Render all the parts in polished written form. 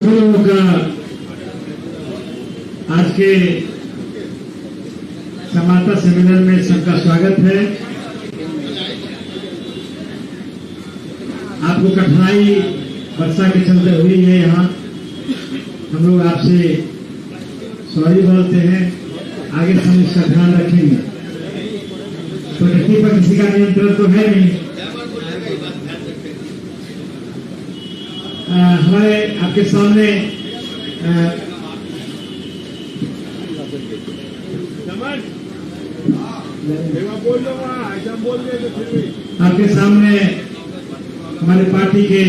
का आज के समापन सम्मेलन में सबका स्वागत है। आपको कठिनाई वर्षा के चलते हुई है, यहाँ हम लोग आपसे सॉरी बोलते हैं। आगे से हम इसका ध्यान रखेंगे। प्रकृति पर किसी का नियंत्रण तो है नहीं। हमारे आपके सामने हमारे पार्टी के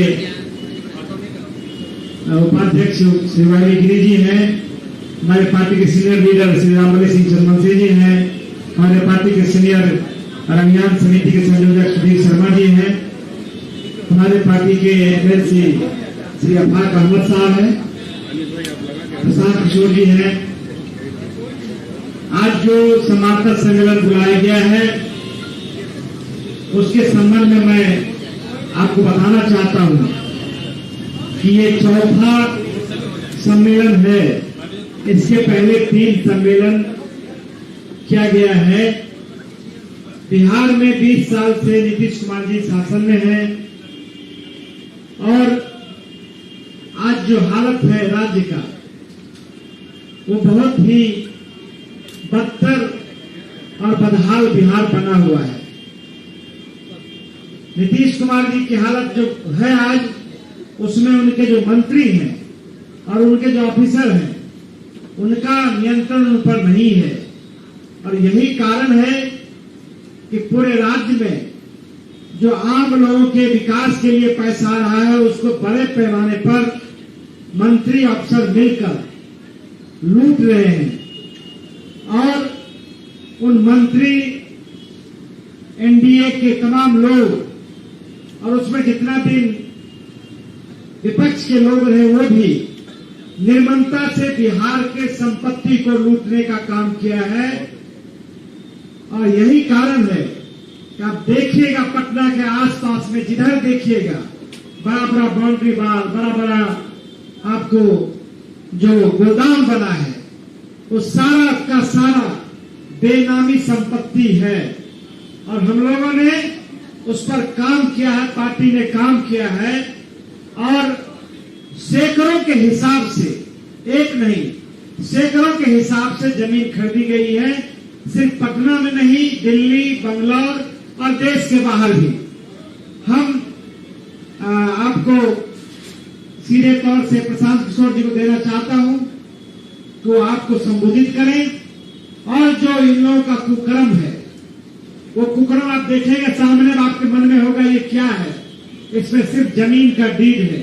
उपाध्यक्ष श्री वाई गिरी जी हैं, हमारे पार्टी के सीनियर लीडर श्री रामबली सिंह चंद्रवंशी जी हैं, हमारे पार्टी के सीनियर अभियान समिति के संयोजक सुधीर शर्मा जी हैं, हमारे पार्टी के एमएलसी श्री अफाक अहमद साहब हैं, प्रशांत किशोर जी हैं। आज जो समापन सम्मेलन बुलाया गया है उसके संबंध में मैं आपको बताना चाहता हूं कि ये चौथा सम्मेलन है। इसके पहले 3 सम्मेलन किया गया है। बिहार में 20 साल से नीतीश कुमार जी शासन में हैं और आज जो हालत है राज्य का वो बहुत ही बदतर और बदहाल बिहार बना हुआ है। नीतीश कुमार जी की हालत जो है आज, उसमें उनके जो मंत्री हैं और उनके जो ऑफिसर हैं उनका नियंत्रण उन पर नहीं है। और यही कारण है कि पूरे राज्य में जो आम लोगों के विकास के लिए पैसा आ रहा है उसको बड़े पैमाने पर मंत्री अफसर मिलकर लूट रहे हैं। और उन मंत्री, एनडीए के तमाम लोग और उसमें जितना भी विपक्ष के लोग रहे वो भी निर्ममता से बिहार के संपत्ति को लूटने का काम किया है। और यही कारण है कि आप देखिएगा पटना के आसपास में जिधर देखिएगा बड़ा बड़ा बाउंड्री वाल, बड़ा बड़ा आपको जो गोदाम बना है वो सारा का सारा बेनामी संपत्ति है। और हम लोगों ने उस पर काम किया है, पार्टी ने काम किया है और सैकड़ों के हिसाब से, एक नहीं सैकड़ों के हिसाब से जमीन खरीदी गई है। सिर्फ पटना में नहीं, दिल्ली, बंगलौर और देश के बाहर भी। हम आपको सीधे तौर से प्रशांत किशोर जी को देना चाहता हूं कि वो आपको संबोधित करें। और जो इन लोगों का कुकर्म है वो कुकर्म आप देखेंगे सामने, आपके मन में होगा ये क्या है। इसमें सिर्फ जमीन का डीड है।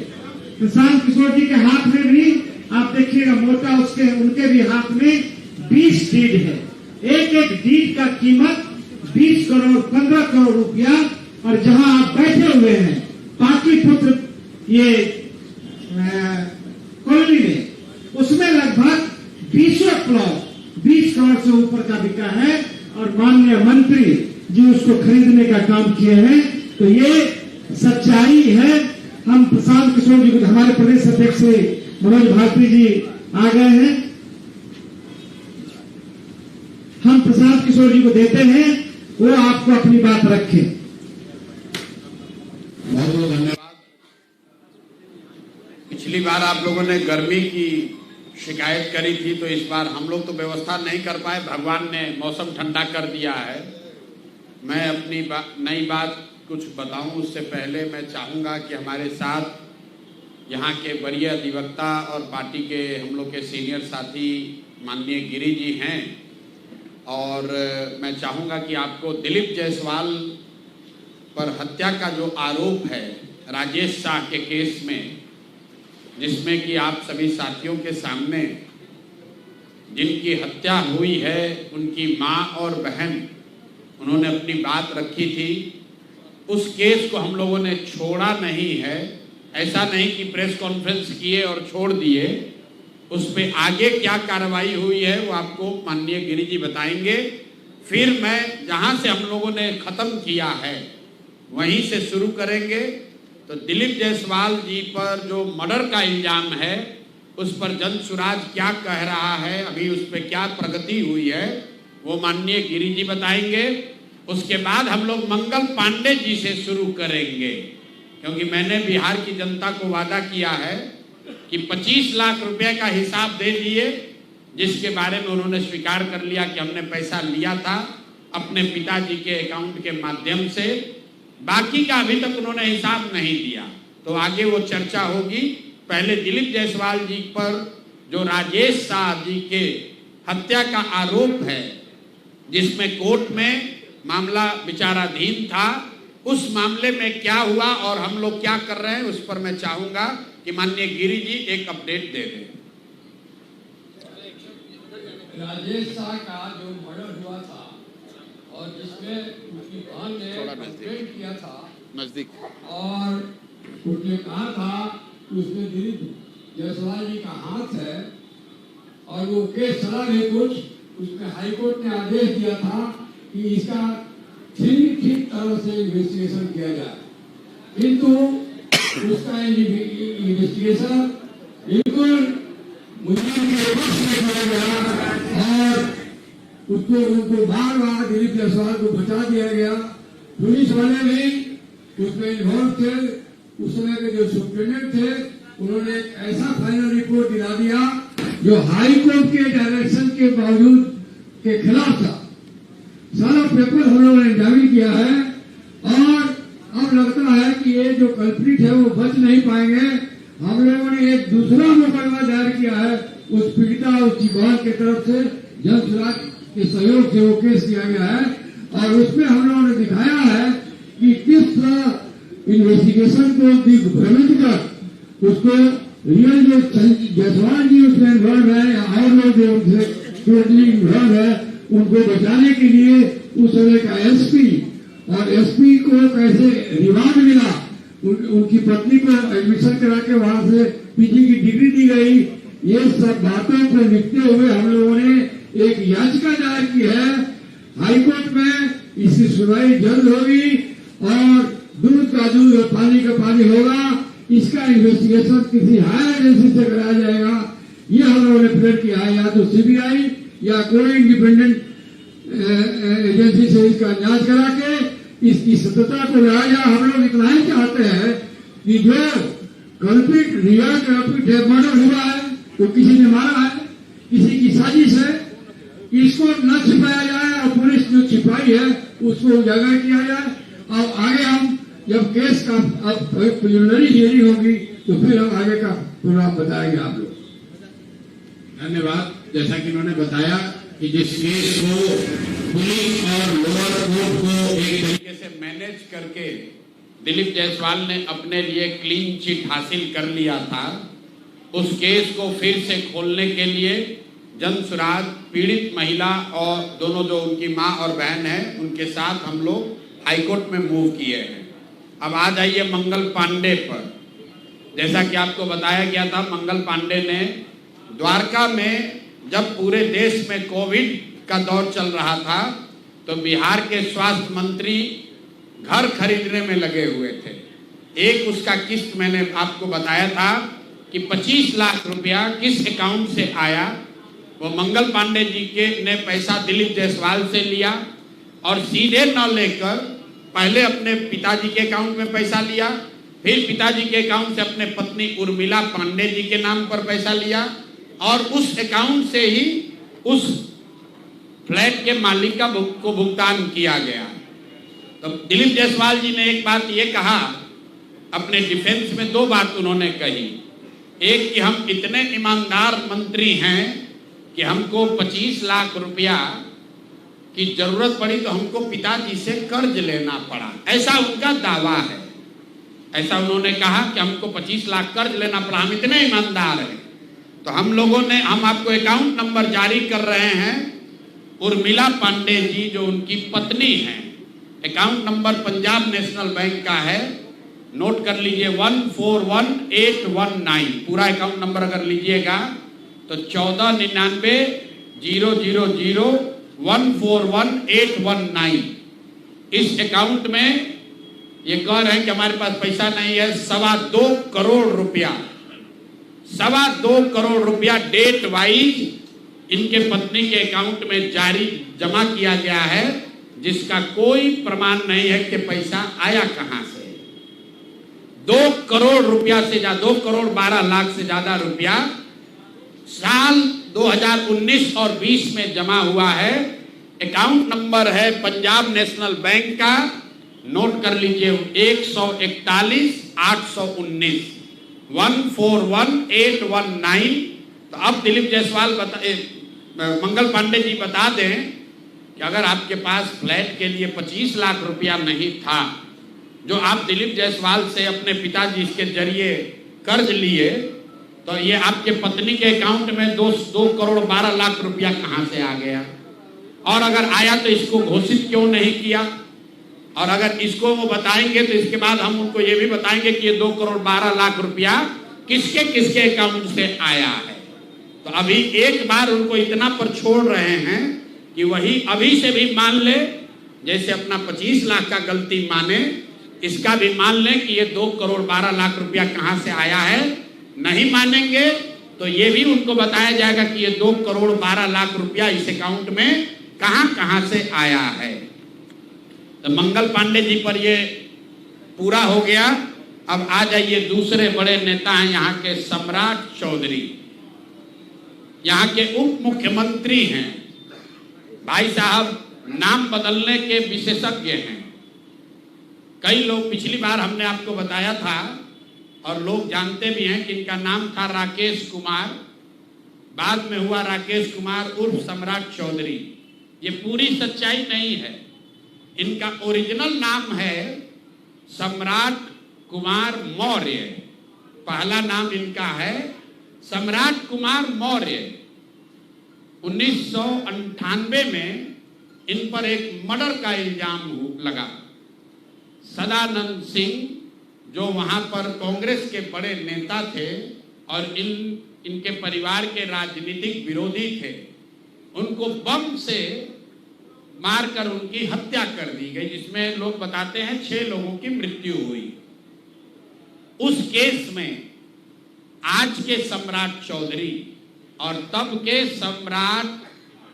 प्रशांत किशोर जी के हाथ में भी आप देखिएगा मोटा, उसके उनके भी हाथ में 20 डीड है। एक एक डीड का कीमत 20 करोड़ 15 करोड़ रुपया। और जहां आप बैठे हुए हैं पाटलिपुत्र ये कॉलोनी में, उसमें लगभग 20 प्लॉट 20 करोड़ से ऊपर का बिका है और माननीय मंत्री जी उसको खरीदने का काम किए हैं। तो ये सच्चाई है। हम प्रशांत किशोर जी को, हमारे प्रदेश अध्यक्ष मनोज भारती जी आ गए हैं, हम प्रशांत किशोर जी को देते हैं, वो आपको अपनी बात रखें। बहुत बहुत धन्यवाद। पिछली बार आप लोगों ने गर्मी की शिकायत करी थी, तो इस बार हम लोग तो व्यवस्था नहीं कर पाए। भगवान ने मौसम ठंडा कर दिया है। मैं अपनी नई बात कुछ बताऊं उससे पहले मैं चाहूँगा कि हमारे साथ यहाँ के वरीय अधिवक्ता और पार्टी के हम लोग के सीनियर साथी माननीय गिरी जी हैं। और मैं चाहूँगा कि आपको दिलीप जायसवाल पर हत्या का जो आरोप है राजेश शाह के केस में, जिसमें कि आप सभी साथियों के सामने जिनकी हत्या हुई है उनकी माँ और बहन, उन्होंने अपनी बात रखी थी। उस केस को हम लोगों ने छोड़ा नहीं है। ऐसा नहीं कि प्रेस कॉन्फ्रेंस किए और छोड़ दिए। उस पे आगे क्या कार्रवाई हुई है वो आपको माननीय गिरी जी बताएंगे। फिर मैं जहाँ से हम लोगों ने ख़त्म किया है वहीं से शुरू करेंगे। तो दिलीप जायसवाल जी पर जो मर्डर का इल्जाम है उस पर जन सुराज क्या कह रहा है, अभी उस पर क्या प्रगति हुई है, वो माननीय गिरी जी बताएंगे। उसके बाद हम लोग मंगल पांडे जी से शुरू करेंगे, क्योंकि मैंने बिहार की जनता को वादा किया है कि 25 लाख रुपए का हिसाब दे दिए, जिसके बारे में उन्होंने स्वीकार कर लिया कि हमने पैसा लिया था अपने पिताजी के अकाउंट के माध्यम से। बाकी का अभी तक उन्होंने हिसाब नहीं दिया, तो आगे वो चर्चा होगी। पहले दिलीप जायसवाल जी पर जो राजेश शाह जी के हत्या का आरोप है, जिसमें कोर्ट में मामला विचाराधीन था, उस मामले में क्या हुआ और हम लोग क्या कर रहे हैं, उस पर मैं चाहूंगा कि माननीय गिरी जी एक अपडेट दे दें। राजेश शाह का जो मर्डर हुआ था और जिसमें उसकी बहन ने कंप्लेंट किया था नजदीक, और उसने कहा था कि उसमें दिलीप जायसवाल जी का हाथ है, और वो केस चला नहीं कुछ, उसमें हाई कोर्ट ने आदेश दिया था कि इसका ठीक तरह से इन्वेस्टिगेशन किया जाए, किंतु उसका इन्वेस्टिगेशन बिल्कुल मुस्लिम के पक्ष में किया गया और उनको बार दिलीप जायसवाल को बचा दिया गया। पुलिस वाले भी उसमें इन्वॉल्व थे। उस समय के जो सुप्रीटेंडेंट थे, उन्होंने एक ऐसा फाइनल रिपोर्ट दिला दिया जो हाई कोर्ट के डायरेक्शन के बावजूद के खिलाफ था। सारा पेपर हम लोगों ने एग्जामिन किया है और अब लगता है कि ये जो कल्प्रिट है वो बच नहीं पाएंगे। हम लोगों ने एक दूसरा मुकदमा दायर किया है उस पीड़िता, उसकी बहन की तरफ से, जन सुराज के सहयोग से वो केस किया गया है, और उसमें हम लोगों ने दिखाया है कि किस तरह इन्वेस्टिगेशन को दिग्भ्रमित कर उसको रियल जो जायसवाल जी उसमें इन्वॉल्व है या और लोग जो उनसे इन्वॉल्व है, उनको बचाने के लिए उस समय का एसपी और एसपी को कैसे रिवार्ड मिला, उनकी पत्नी को एडमिशन करा के वहां से पीजी की डिग्री दी गई, ये सब बातों को लिखते हुए हम लोगों ने एक याचिका दायर की है हाईकोर्ट में। इसकी सुनवाई जल्द होगी और दूध का दूध और पानी का पानी होगा। इसका इन्वेस्टिगेशन किसी हायर एजेंसी से कराया जाएगा, ये हम लोगों ने प्रेयर किया है, या तो सीबीआई या कोई इंडिपेंडेंट एजेंसी से इसका जांच करा के इसकी सत्यता को लाया जाए। हम लोग इतना ही चाहते हैं कि जो कल्प्रिट रियल कल्प्रिट है, मर्डर हुआ है तो किसी ने मारा है, किसी की साजिश है, इसको न छिपाया जाए और पुलिस जो छिपाई है उसको उजागर किया जाए। और आगे हम जब केस का अब प्रिलिमिनरी हियरिंग होगी तो फिर हम आगे का प्रोग्राम बताएंगे आप लोग। धन्यवाद। जैसा कि उन्होंने बताया कि जिस केस को पुलिस और लोअर कोर्ट को एक तरीके से मैनेज करके दिलीप जायसवाल ने अपने लिए क्लीन चिट हासिल कर लिया था, उस केस को फिर से खोलने के लिए जन सुराज पीड़ित महिला और दोनों जो उनकी मां और बहन है उनके साथ हम लोग हाईकोर्ट में मूव किए हैं। अब आ जाइए मंगल पांडे पर। जैसा कि आपको बताया गया था, मंगल पांडे ने द्वारका में जब पूरे देश में कोविड का दौर चल रहा था तो बिहार के स्वास्थ्य मंत्री घर खरीदने में लगे हुए थे। एक उसका किस्त मैंने आपको बताया था कि 25 लाख रुपया किस अकाउंट से आया, वो मंगल पांडे जी के ने पैसा दिलीप जायसवाल से लिया और सीधे न लेकर पहले अपने पिताजी के अकाउंट में पैसा लिया, फिर पिताजी के अकाउंट से अपने पत्नी उर्मिला पांडे जी के नाम पर पैसा लिया और उस अकाउंट से ही उस फ्लैट के मालिक को भुगतान किया गया। तो दिलीप जायसवाल जी ने एक बात ये कहा, अपने डिफेंस में दो बात उन्होंने कही। एक कि हम इतने ईमानदार मंत्री हैं कि हमको 25 लाख रुपया की जरूरत पड़ी तो हमको पिताजी से कर्ज लेना पड़ा, ऐसा उनका दावा है। ऐसा उन्होंने कहा कि हमको 25 लाख कर्ज लेना पड़ा, हम इतने ईमानदार हैं। तो हम लोगों ने, हम आपको अकाउंट नंबर जारी कर रहे हैं, उर्मिला पांडे जी जो उनकी पत्नी हैं, account number Punjab national bank का है, नोट कर लीजिए 141819। पूरा अकाउंट नंबर अगर लीजिएगा तो 14990001411819। इस अकाउंट में ये कह रहे हैं कि हमारे पास पैसा नहीं है, 2.25 करोड़ रुपया 2.25 करोड़ रुपया डेट वाइज इनके पत्नी के अकाउंट में जमा किया गया है, जिसका कोई प्रमाण नहीं है कि पैसा आया कहां से। 2 करोड़ रुपया से ज्यादा, 2 करोड़ 12 लाख से ज्यादा रुपया साल 2019 और 20 में जमा हुआ है। अकाउंट नंबर है पंजाब नेशनल बैंक का, नोट कर लीजिए, 141 819 141819। तो अब दिलीप जायसवाल मंगल पांडे जी बता दें कि अगर आपके पास फ्लैट के लिए 25 लाख रुपया नहीं था, जो आप दिलीप जायसवाल से अपने पिताजी के जरिए कर्ज लिए, तो ये आपके पत्नी के अकाउंट में 2 करोड़ 12 लाख रुपया कहां से आ गया? और अगर आया तो इसको घोषित क्यों नहीं किया? और अगर इसको वो बताएंगे तो इसके बाद हम उनको ये भी बताएंगे कि ये 2 करोड़ 12 लाख रुपया किसके किसके अकाउंट से आया है। तो अभी एक बार उनको इतना पर छोड़ रहे हैं कि वही अभी से भी मान ले, जैसे अपना 25 लाख का गलती माने, इसका भी मान लें कि ये 2 करोड़ 12 लाख रुपया कहां से आया है। नहीं मानेंगे तो ये भी उनको बताया जाएगा कि ये 2 करोड़ 12 लाख रुपया इस अकाउंट में कहां कहां से आया है। तो मंगल पांडे जी पर ये पूरा हो गया। अब आ जाइए, दूसरे बड़े नेता हैं यहाँ के सम्राट चौधरी, यहाँ के उप मुख्यमंत्री हैं। भाई साहब नाम बदलने के विशेषज्ञ हैं। कई लोग, पिछली बार हमने आपको बताया था और लोग जानते भी हैं कि इनका नाम था राकेश कुमार, बाद में हुआ राकेश कुमार उर्फ सम्राट चौधरी। ये पूरी सच्चाई नहीं है। इनका ओरिजिनल नाम है सम्राट कुमार मौर्य। पहला नाम इनका है सम्राट कुमार मौर्य। 1998 में इन पर एक मर्डर का इल्जाम लगा। सदानंद सिंह, जो वहां पर कांग्रेस के बड़े नेता थे और इनके परिवार के राजनीतिक विरोधी थे, उनको बम से मारकर उनकी हत्या कर दी गई, जिसमें लोग बताते हैं 6 लोगों की मृत्यु हुई। उस केस में आज के सम्राट चौधरी और तब के सम्राट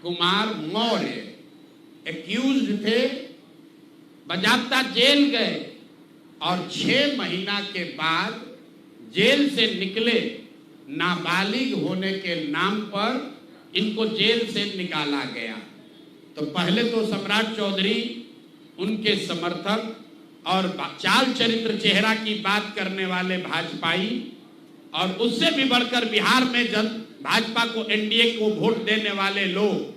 कुमार मौर्य एक्यूज्ड थे, बजाबता जेल गए और 6 महीना के बाद जेल से निकले। नाबालिग होने के नाम पर इनको जेल से निकाला गया। तो पहले तो सम्राट चौधरी, उनके समर्थक और चाल चरित्र चेहरा की बात करने वाले भाजपाई, और उससे भी बढ़कर बिहार में भाजपा को, एनडीए को वोट देने वाले लोग,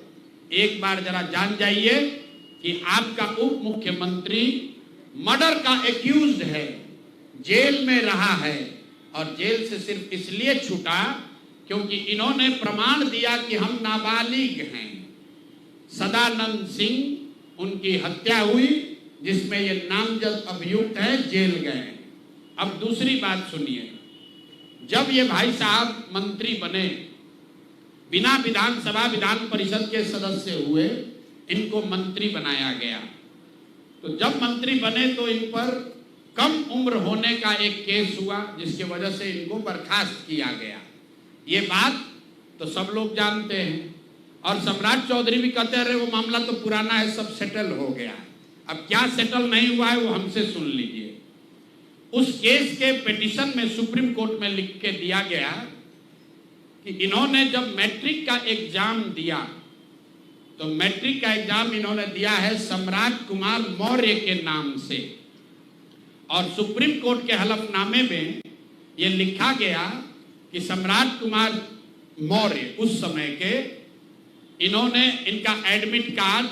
एक बार जरा जान जाइए कि आपका उप मुख्यमंत्री मर्डर का एक्यूज्ड है, जेल में रहा है, और जेल से सिर्फ इसलिए छूटा क्योंकि इन्होंने प्रमाण दिया कि हम नाबालिग हैं। सदानंद सिंह, उनकी हत्या हुई, जिसमें ये नामजद अभियुक्त है, जेल गए। अब दूसरी बात सुनिए, जब ये भाई साहब मंत्री बने, बिना विधानसभा विधान परिषद के सदस्य हुए, इनको मंत्री बनाया गया। तो जब मंत्री बने तो इन पर कम उम्र होने का एक केस हुआ, जिसकी वजह से इनको बर्खास्त किया गया। ये बात तो सब लोग जानते हैं, और सम्राट चौधरी भी कहते रहे वो मामला तो पुराना है, सब सेटल हो गया है। अब क्या सेटल नहीं हुआ है वो हमसे सुन लीजिए। उस केस के पिटीशन में सुप्रीम कोर्ट में लिख के दिया गया कि इन्होंने जब मैट्रिक का एग्जाम दिया, तो मैट्रिक का एग्जाम इन्होंने दिया है सम्राट कुमार मौर्य के नाम से, और सुप्रीम कोर्ट के हलफनामे में यह लिखा गया कि सम्राट कुमार मौर्य उस समय के, इन्होंने इनका एडमिट कार्ड,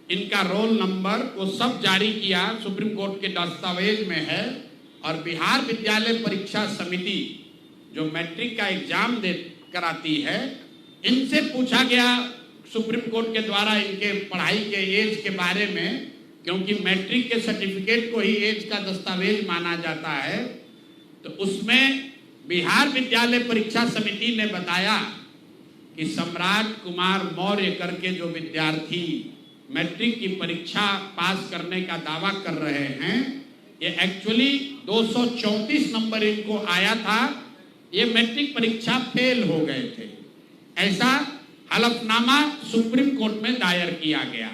इनका रोल नंबर, वो सब जारी किया, सुप्रीम कोर्ट के दस्तावेज में है। और बिहार विद्यालय परीक्षा समिति जो मैट्रिक का एग्जाम कराती है, इनसे पूछा गया सुप्रीम कोर्ट के द्वारा इनके पढ़ाई के एज के बारे में, क्योंकि मैट्रिक के सर्टिफिकेट को ही एज का दस्तावेज माना जाता है। तो उसमें बिहार विद्यालय परीक्षा समिति ने बताया कि सम्राट कुमार मौर्य करके जो विद्यार्थी मैट्रिक की परीक्षा पास करने का दावा कर रहे हैं, ये एक्चुअली 234 नंबर इनको आया था ये मैट्रिक परीक्षा फेल हो गए थे। ऐसा हलफनामा सुप्रीम कोर्ट में दायर किया गया।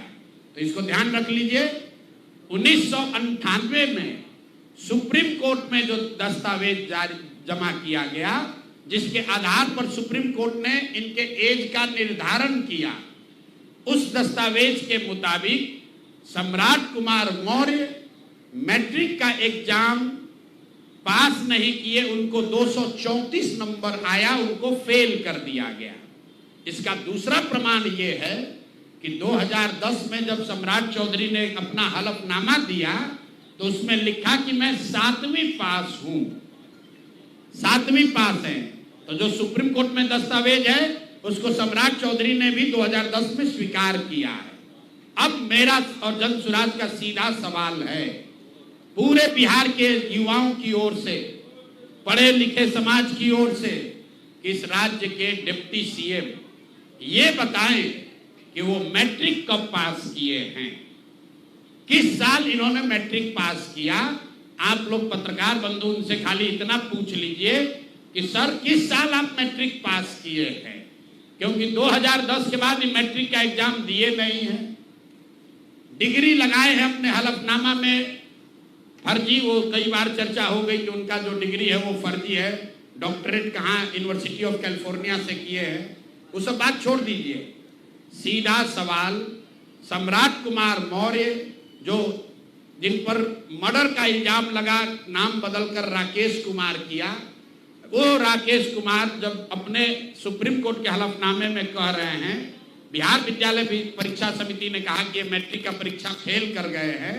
तो इसको ध्यान रख लीजिए, 1998 में सुप्रीम कोर्ट में जो दस्तावेज जमा किया गया, जिसके आधार पर सुप्रीम कोर्ट ने इनके एज का निर्धारण किया, उस दस्तावेज के मुताबिक सम्राट कुमार मौर्य मैट्रिक का एग्जाम पास नहीं किए, उनको 234 नंबर आया, उनको फेल कर दिया गया। इसका दूसरा प्रमाण यह है कि 2010 में जब सम्राट चौधरी ने अपना हलफनामा दिया तो उसमें लिखा कि मैं 7वीं पास हूं, 7वीं पास है। तो जो सुप्रीम कोर्ट में दस्तावेज है उसको सम्राट चौधरी ने भी 2010 में स्वीकार किया है। अब मेरा और जन सुराज का सीधा सवाल है पूरे बिहार के युवाओं की ओर से, पढ़े लिखे समाज की ओर से, कि इस राज्य के डिप्टी सीएम ये बताएं कि वो मैट्रिक कब पास किए हैं, किस साल इन्होंने मैट्रिक पास किया। आप लोग पत्रकार बंधु उनसे खाली इतना पूछ लीजिए कि सर किस साल आप मैट्रिक पास किए हैं, क्योंकि 2010 के बाद मैट्रिक का एग्जाम दिए नहीं है। डिग्री लगाए हैं अपने हलफनामा में फर्जी, वो कई बार चर्चा हो गई कि उनका जो डिग्री है वो फर्जी है, डॉक्टरेट कहाँ यूनिवर्सिटी ऑफ कैलिफोर्निया से किए हैं, वो सब बात छोड़ दीजिए। सीधा सवाल, सम्राट कुमार मौर्य जो जिन पर मर्डर का इल्जाम लगा, नाम बदलकर राकेश कुमार किया, वो राकेश कुमार जब अपने सुप्रीम कोर्ट के हलफनामे में कह रहे हैं, बिहार विद्यालय परीक्षा समिति ने कहा कि मैट्रिक का परीक्षा फेल कर गए हैं,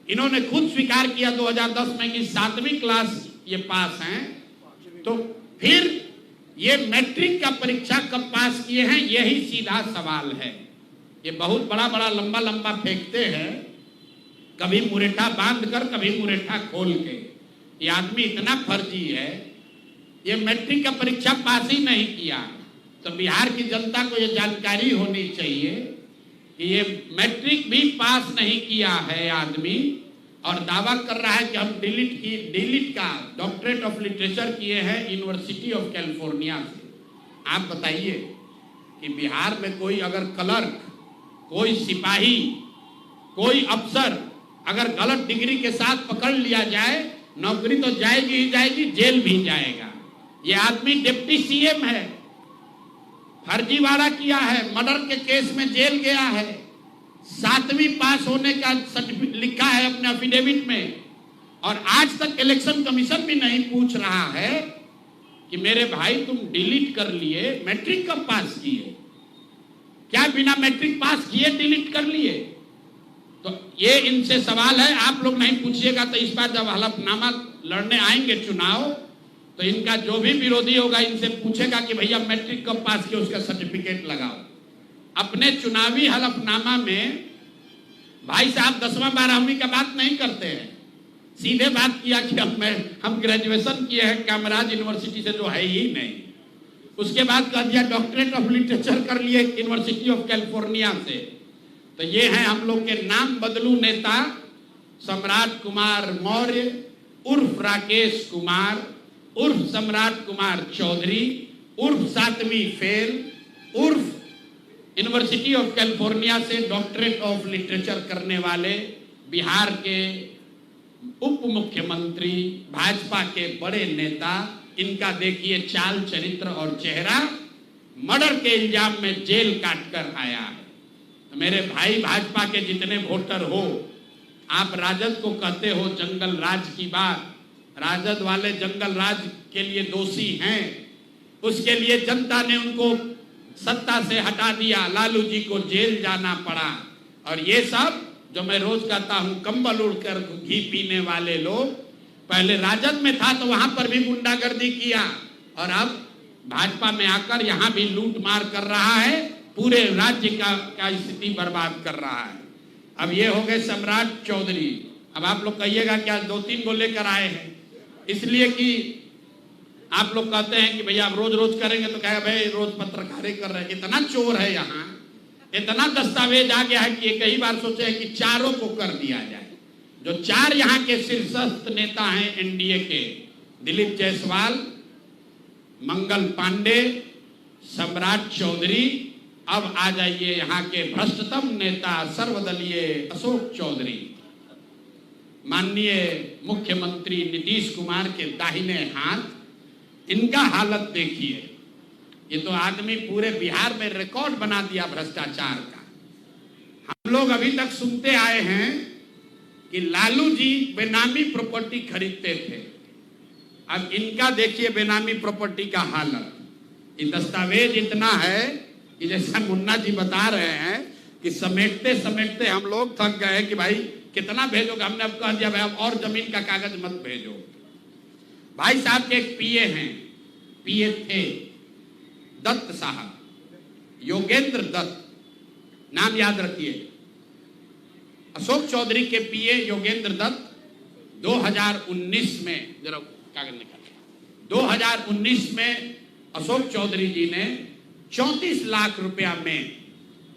इन्होंने खुद स्वीकार किया 2010 में कि 7वीं क्लास ये पास हैं, तो फिर ये मैट्रिक का परीक्षा कब पास किए हैं, यही सीधा सवाल है। ये बहुत बड़ा बड़ा लंबा लंबा फेंकते हैं, कभी मुरेठा बांध कर कभी मुरेठा खोल के। ये आदमी इतना फर्जी है, ये मैट्रिक का परीक्षा पास ही नहीं किया। तो बिहार की जनता को ये जानकारी होनी चाहिए कि ये मैट्रिक भी पास नहीं किया है आदमी, और दावा कर रहा है कि हम डिलीट का डॉक्टरेट ऑफ लिटरेचर किए हैं यूनिवर्सिटी ऑफ कैलिफोर्निया से। आप बताइए कि बिहार में कोई अगर क्लर्क, कोई सिपाही, कोई अफसर अगर गलत डिग्री के साथ पकड़ लिया जाए, नौकरी तो जाएगी ही जाएगी, जेल भी जाएगा। ये आदमी डिप्टी सीएम है, फर्जीवाड़ा किया है, मर्डर के केस में जेल गया है, 7वीं पास होने का सर्टिफिकेट लिखा है अपने एफिडेविट में, और आज तक इलेक्शन कमीशन भी नहीं पूछ रहा है कि मेरे भाई तुम डिलीट कर लिए, मैट्रिक कब पास किए, क्या बिना मैट्रिक पास किए डिलीट कर लिए। तो ये इनसे सवाल है, आप लोग नहीं पूछिएगा तो इस बार जब हलफनामा लड़ने आएंगे चुनाव, तो इनका जो भी विरोधी होगा इनसे पूछेगा कि भैया मैट्रिक कब पास किया, उसका सर्टिफिकेट लगाओ। अपने चुनावी हलफनामा में भाई साहब 10वां 12वीं का बात नहीं करते हैं, सीधे बात किया कि हम ग्रेजुएशन किए हैं कामराज यूनिवर्सिटी से, जो है ही नहीं। उसके बाद कह दिया डॉक्टरेट ऑफ लिटरेचर कर लिए यूनिवर्सिटी ऑफ कैलिफोर्निया से। तो ये है हम लोग के नाम बदलू नेता सम्राट कुमार मौर्य उर्फ राकेश कुमार उर्फ सम्राट कुमार चौधरी उर्फ 7वीं फेल उर्फ यूनिवर्सिटी ऑफ कैलिफोर्निया से डॉक्टरेट ऑफ लिटरेचर करने वाले बिहार के उप मुख्यमंत्री, भाजपा के बड़े नेता। इनका देखिए चाल चरित्र और चेहरा, मर्डर के इल्जाम में जेल काट कर आया है। तो मेरे भाई भाजपा के जितने वोटर हो, आप राजद को कहते हो जंगल राज की बात, राजद वाले जंगल राज के लिए दोषी हैं, उसके लिए जनता ने उनको सत्ता से हटा दिया, लालू जी को जेल जाना पड़ा। और ये सब जो मैं रोज कहता हूं, कंबल उड़कर घी पीने वाले लोग, पहले राजद में था तो वहां पर भी गुंडागर्दी किया, और अब भाजपा में आकर यहां भी लूट मार कर रहा है, पूरे राज्य का स्थिति बर्बाद कर रहा है। अब ये हो गए सम्राट चौधरी। अब आप लोग कहिएगा क्या 2-3 को लेकर आए हैं, इसलिए कि आप लोग कहते हैं कि भैया आप रोज रोज करेंगे तो कहेगा भाई रोज पत्रकारी कर रहे हैं। इतना चोर है यहाँ, इतना दस्तावेज आ गया है कि ये कई बार सोचे हैं कि चारों को कर दिया जाए। जो 4 यहाँ के शीर्षस्थ नेता हैं एनडीए के, दिलीप जायसवाल, मंगल पांडे, सम्राट चौधरी, अब आ जाइए यहाँ के भ्रष्टतम नेता सर्वदलीय अशोक चौधरी। माननीय मुख्यमंत्री नीतीश कुमार के दाहिने हाथ, इनका हालत देखिए। ये तो आदमी पूरे बिहार में रिकॉर्ड बना दिया भ्रष्टाचार का। हम लोग अभी तक सुनते आए हैं कि लालू जी बेनामी प्रॉपर्टी खरीदते थे। अब इनका देखिए बेनामी प्रॉपर्टी का हालत। ये दस्तावेज इतना है कि जैसा मुन्ना जी बता रहे हैं कि समेटते समेटते हम लोग थक गए कि भाई कितना भेजोगे। हमने अब कह दिया भाई अब और जमीन का कागज मत भेजो। भाई साहब के एक पीए हैं, पीए थे दत्त साहब, योगेंद्र दत्त, नाम याद रखिए। अशोक चौधरी के पीए योगेंद्र दत्त 2019 में, जरा कागज निकालिए, 2019 में अशोक चौधरी जी ने 34 लाख रुपया में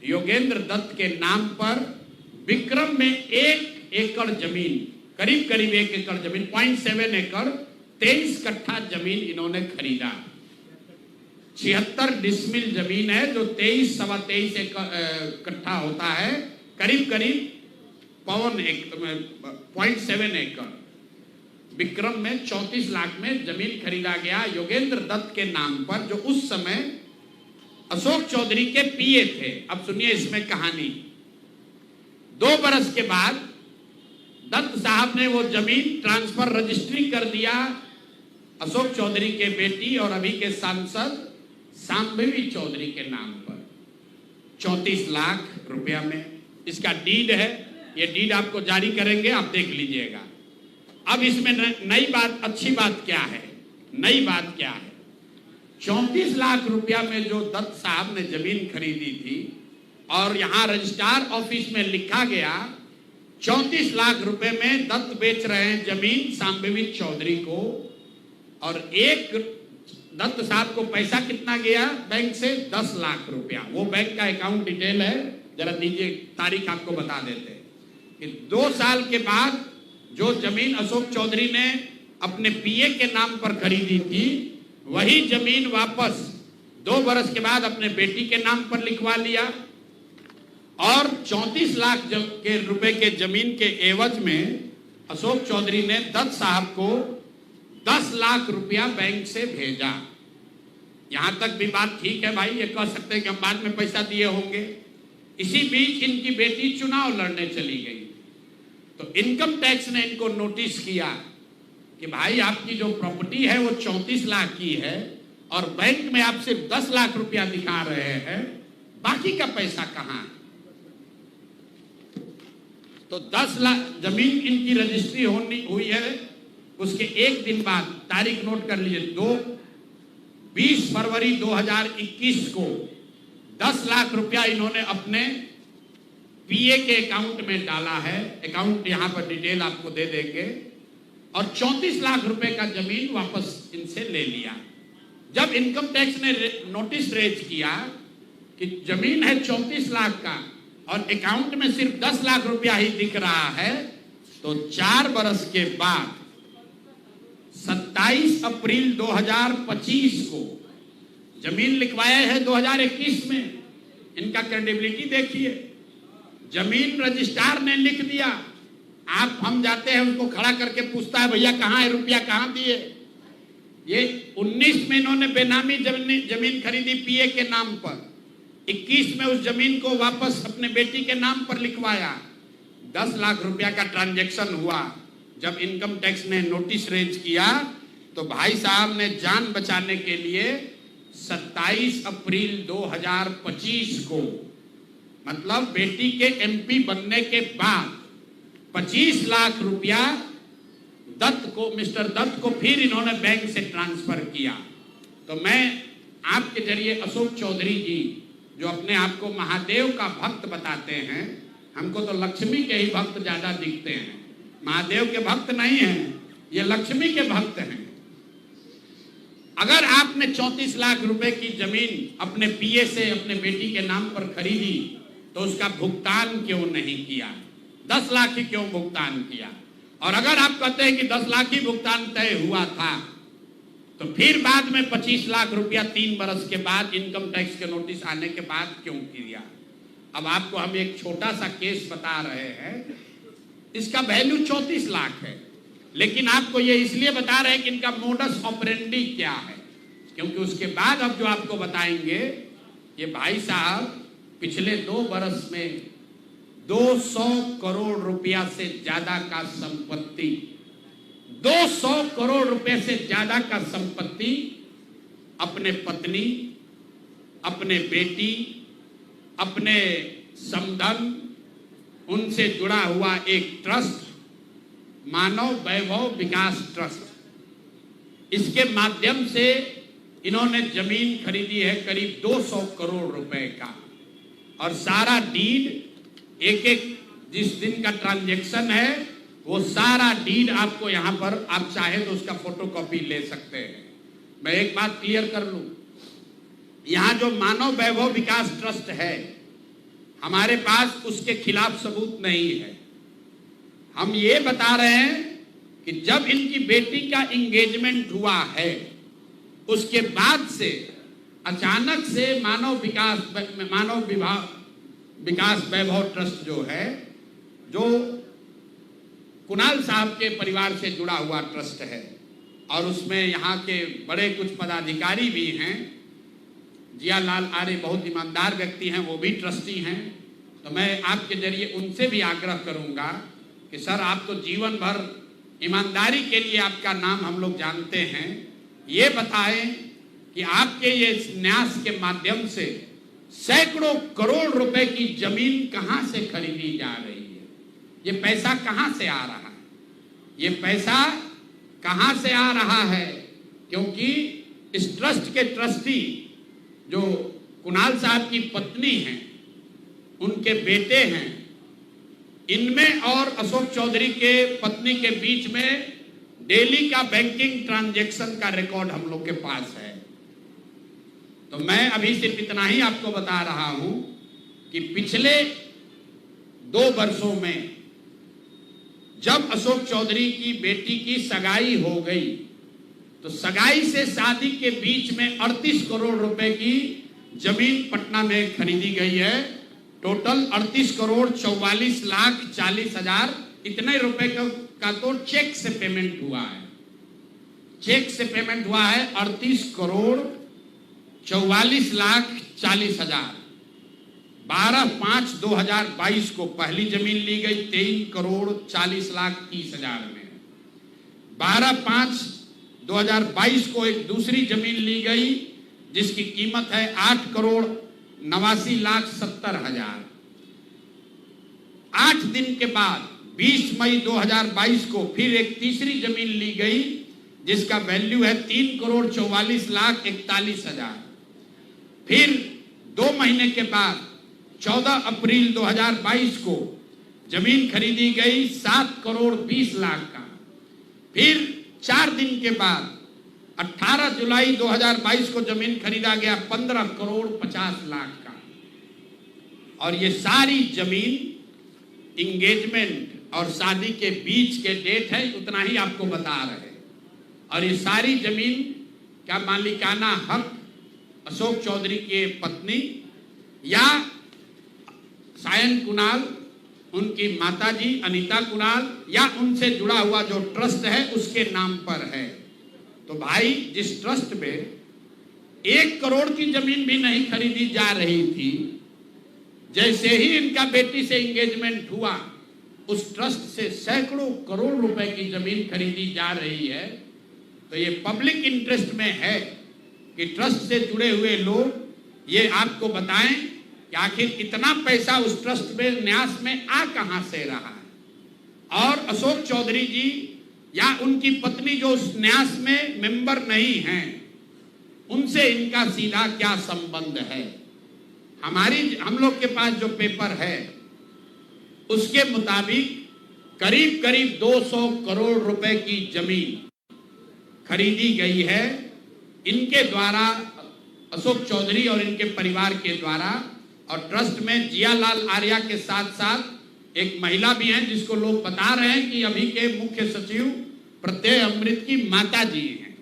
योगेंद्र दत्त के नाम पर विक्रम में 1 एकड़ जमीन, करीब करीब 1 एकड़ जमीन, 0.7 एकड़, 23 कट्ठा जमीन इन्होंने खरीदा। 76 डिसमिल जमीन है जो 23 सवा 23 कट्ठा होता है, करीब करीब 0.7 एकड़। विक्रम में 34 लाख में जमीन खरीदा गया योगेंद्र दत्त के नाम पर, जो उस समय अशोक चौधरी के पीए थे। अब सुनिए इसमें कहानी। 2 बरस के बाद दत्त साहब ने वो जमीन ट्रांसफर रजिस्ट्री कर दिया अशोक चौधरी के बेटी और अभी के सांसद सांबवी चौधरी के नाम पर 34 लाख रुपया में। इसका डीड है, ये डीड आपको जारी करेंगे, आप देख लीजिएगा। अब इसमें नई बात, अच्छी बात क्या है, नई बात क्या है? 34 लाख रुपया में जो दत्त साहब ने जमीन खरीदी थी और यहां रजिस्ट्रार ऑफिस में लिखा गया 34 लाख रुपए में दत्त बेच रहे हैं जमीन सांबवी चौधरी को, और एक दत्त साहब को पैसा कितना गया बैंक से? 10 लाख रुपया। वो बैंक का अकाउंट डिटेल है, जरा दीजिए, तारीख आपको बता देते हैं कि 2 साल के बाद जो जमीन अशोक चौधरी ने अपने पीए के नाम पर खरीदी थी, वही जमीन वापस 2 बरस के बाद अपने बेटी के नाम पर लिखवा लिया, और 34 लाख के रुपए के जमीन के एवज में अशोक चौधरी ने दत्त साहब को 10 लाख रुपया बैंक से भेजा। यहां तक भी बात ठीक है भाई, ये कह सकते हैं कि हम बाद में पैसा दिए होंगे। इसी बीच इनकी बेटी चुनाव लड़ने चली गई, तो इनकम टैक्स ने इनको नोटिस किया कि भाई आपकी जो प्रॉपर्टी है वो 34 लाख की है और बैंक में आप सिर्फ 10 लाख रुपया दिखा रहे हैं, बाकी का पैसा कहां? तो 10 लाख जमीन इनकी रजिस्ट्री हुई है। उसके एक दिन बाद, तारीख नोट कर लीजिए, 20 फरवरी 2021 को 10 लाख रुपया इन्होंने अपने पीए के अकाउंट में डाला है। अकाउंट यहां पर डिटेल आपको दे देंगे, और 34 लाख रुपए का जमीन वापस इनसे ले लिया। जब इनकम टैक्स ने नोटिस रेज किया कि जमीन है 34 लाख का और अकाउंट में सिर्फ 10 लाख रुपया ही दिख रहा है, तो 4 बरस के बाद 27 अप्रैल 2025 को जमीन लिखवाया है 2021 में। इनका क्रेडिबिलिटी देखिए, जमीन रजिस्ट्रार ने लिख दिया, हम जाते हैं उसको खड़ा करके पूछता है भैया कहाँ है रुपया, कहाँ दिए? ये 19 में इन्होंने बेनामी जमीन खरीदी पीए के नाम पर, 21 में उस जमीन को वापस अपने बेटी के नाम पर लिखवाया। 10 लाख रुपया का ट्रांजैक्शन हुआ। जब इनकम टैक्स ने नोटिस रेज किया तो भाई साहब ने जान बचाने के लिए 27 अप्रैल 2025 को, मतलब बेटी के एमपी बनने के बाद 25 लाख रुपया दत्त को, मिस्टर दत्त को फिर इन्होंने बैंक से ट्रांसफर किया। तो मैं आपके जरिए अशोक चौधरी जी, जो अपने आप को महादेव का भक्त बताते हैं, हमको तो लक्ष्मी के ही भक्त ज्यादा दिखते हैं, महादेव के भक्त नहीं हैं, ये लक्ष्मी के भक्त हैं। अगर आपने 34 लाख रुपए की जमीन अपने पीए से अपने बेटी के नाम पर खरीदी तो उसका भुगतान क्यों नहीं किया? 10 लाख ही क्यों भुगतान किया? और अगर आप कहते हैं कि 10 लाख ही भुगतान तय हुआ था, तो फिर बाद में 25 लाख रुपया 3 बरस के बाद इनकम टैक्स के नोटिस आने के बाद क्यों किया? अब आपको हम एक छोटा सा केस बता रहे हैं, इसका वैल्यू 34 लाख है, लेकिन आपको ये इसलिए बता रहे हैं कि इनका मोडस ऑपरेंडी क्या है, क्योंकि उसके बाद अब जो आपको बताएंगे, ये भाई साहब पिछले 2 बरस में 200 करोड़ रुपया से ज्यादा का संपत्ति, 200 करोड़ रुपए से ज्यादा का संपत्ति अपने पत्नी, अपने बेटी, अपने समधन, उनसे जुड़ा हुआ एक ट्रस्ट, मानव वैभव विकास ट्रस्ट, इसके माध्यम से इन्होंने जमीन खरीदी है करीब 200 करोड़ रुपए का, और सारा डीड एक एक जिस दिन का ट्रांजैक्शन है वो सारा डीड आपको यहां पर, आप चाहे तो उसका फोटोकॉपी ले सकते हैं। मैं एक बात क्लियर कर लूं, यहां जो मानव वैभव विकास ट्रस्ट है, हमारे पास उसके खिलाफ सबूत नहीं है। हम ये बता रहे हैं कि जब इनकी बेटी का एंगेजमेंट हुआ है, उसके बाद से अचानक से मानव विकास वैभव ट्रस्ट जो है, जो कुणाल साहब के परिवार से जुड़ा हुआ ट्रस्ट है, और उसमें यहाँ के बड़े कुछ पदाधिकारी भी हैं, जियालाल आर्य बहुत ईमानदार व्यक्ति हैं, वो भी ट्रस्टी हैं। तो मैं आपके जरिए उनसे भी आग्रह करूंगा कि सर, आप तो जीवन भर ईमानदारी के लिए आपका नाम हम लोग जानते हैं, ये बताएं कि आपके ये न्यास के माध्यम से सैकड़ों करोड़ रुपए की जमीन कहां से खरीदी जा रही है, ये पैसा कहां से आ रहा है, ये पैसा कहां से आ रहा है? क्योंकि इस ट्रस्ट के ट्रस्टी जो कुणाल साहब की पत्नी हैं, उनके बेटे हैं, इनमें और अशोक चौधरी के पत्नी के बीच में डेली का बैंकिंग ट्रांजैक्शन का रिकॉर्ड हम लोग के पास है। तो मैं अभी सिर्फ इतना ही आपको बता रहा हूं कि पिछले 2 वर्षों में जब अशोक चौधरी की बेटी की सगाई हो गई, तो सगाई से शादी के बीच में 38 करोड़ रुपए की जमीन पटना में खरीदी गई है। टोटल 38 करोड़ 44 लाख 40 हजार इतने रुपए का तो चेक से पेमेंट हुआ है। चेक से पेमेंट हुआ है 38 करोड़ 44 लाख 40 हजार। 12/5/2022 को पहली जमीन ली गई 23 करोड़ 40 लाख 30 हजार में। 12/5/2022 को एक दूसरी जमीन ली गई जिसकी कीमत है 8 करोड़ 89 लाख 70 हजार। 8 दिन के बाद 20 मई 2022 को फिर एक तीसरी जमीन ली गई जिसका वैल्यू है 3 करोड़ 44 लाख 41 हजार। फिर 2 महीने के बाद 14 अप्रैल 2022 को जमीन खरीदी गई 7 करोड़ 20 लाख का। फिर 4 दिन के बाद 18 जुलाई 2022 को जमीन खरीदा गया 15 करोड़ 50 लाख का। और ये सारी जमीन इंगेजमेंट और शादी के बीच के डेट है, उतना ही आपको बता रहे हैं। और ये सारी जमीन का मालिकाना हक अशोक चौधरी के पत्नी या सायन कुणाल, उनकी माताजी अनीता कुणाल या उनसे जुड़ा हुआ जो ट्रस्ट है उसके नाम पर है। तो भाई, जिस ट्रस्ट में 1 करोड़ की जमीन भी नहीं खरीदी जा रही थी, जैसे ही इनका बेटी से एंगेजमेंट हुआ उस ट्रस्ट से सैकड़ों करोड़ रुपए की जमीन खरीदी जा रही है। तो ये पब्लिक इंटरेस्ट में है कि ट्रस्ट से जुड़े हुए लोग ये आपको बताएं कि आखिर इतना पैसा उस ट्रस्ट में न्यास में आ कहां से रहा है। और अशोक चौधरी जी या उनकी पत्नी जो उस न्यास में मेंबर नहीं हैं, उनसे इनका सीधा क्या संबंध है? हम लोग के पास जो पेपर है उसके मुताबिक करीब करीब 200 करोड़ रुपए की जमीन खरीदी गई है इनके द्वारा, अशोक चौधरी और इनके परिवार के द्वारा। और ट्रस्ट में जियालाल आर्या के साथ साथ एक महिला भी हैं जिसको लोग बता रहे हैं कि अभी के मुख्य सचिव प्रत्यय अमृत की माता जी हैं।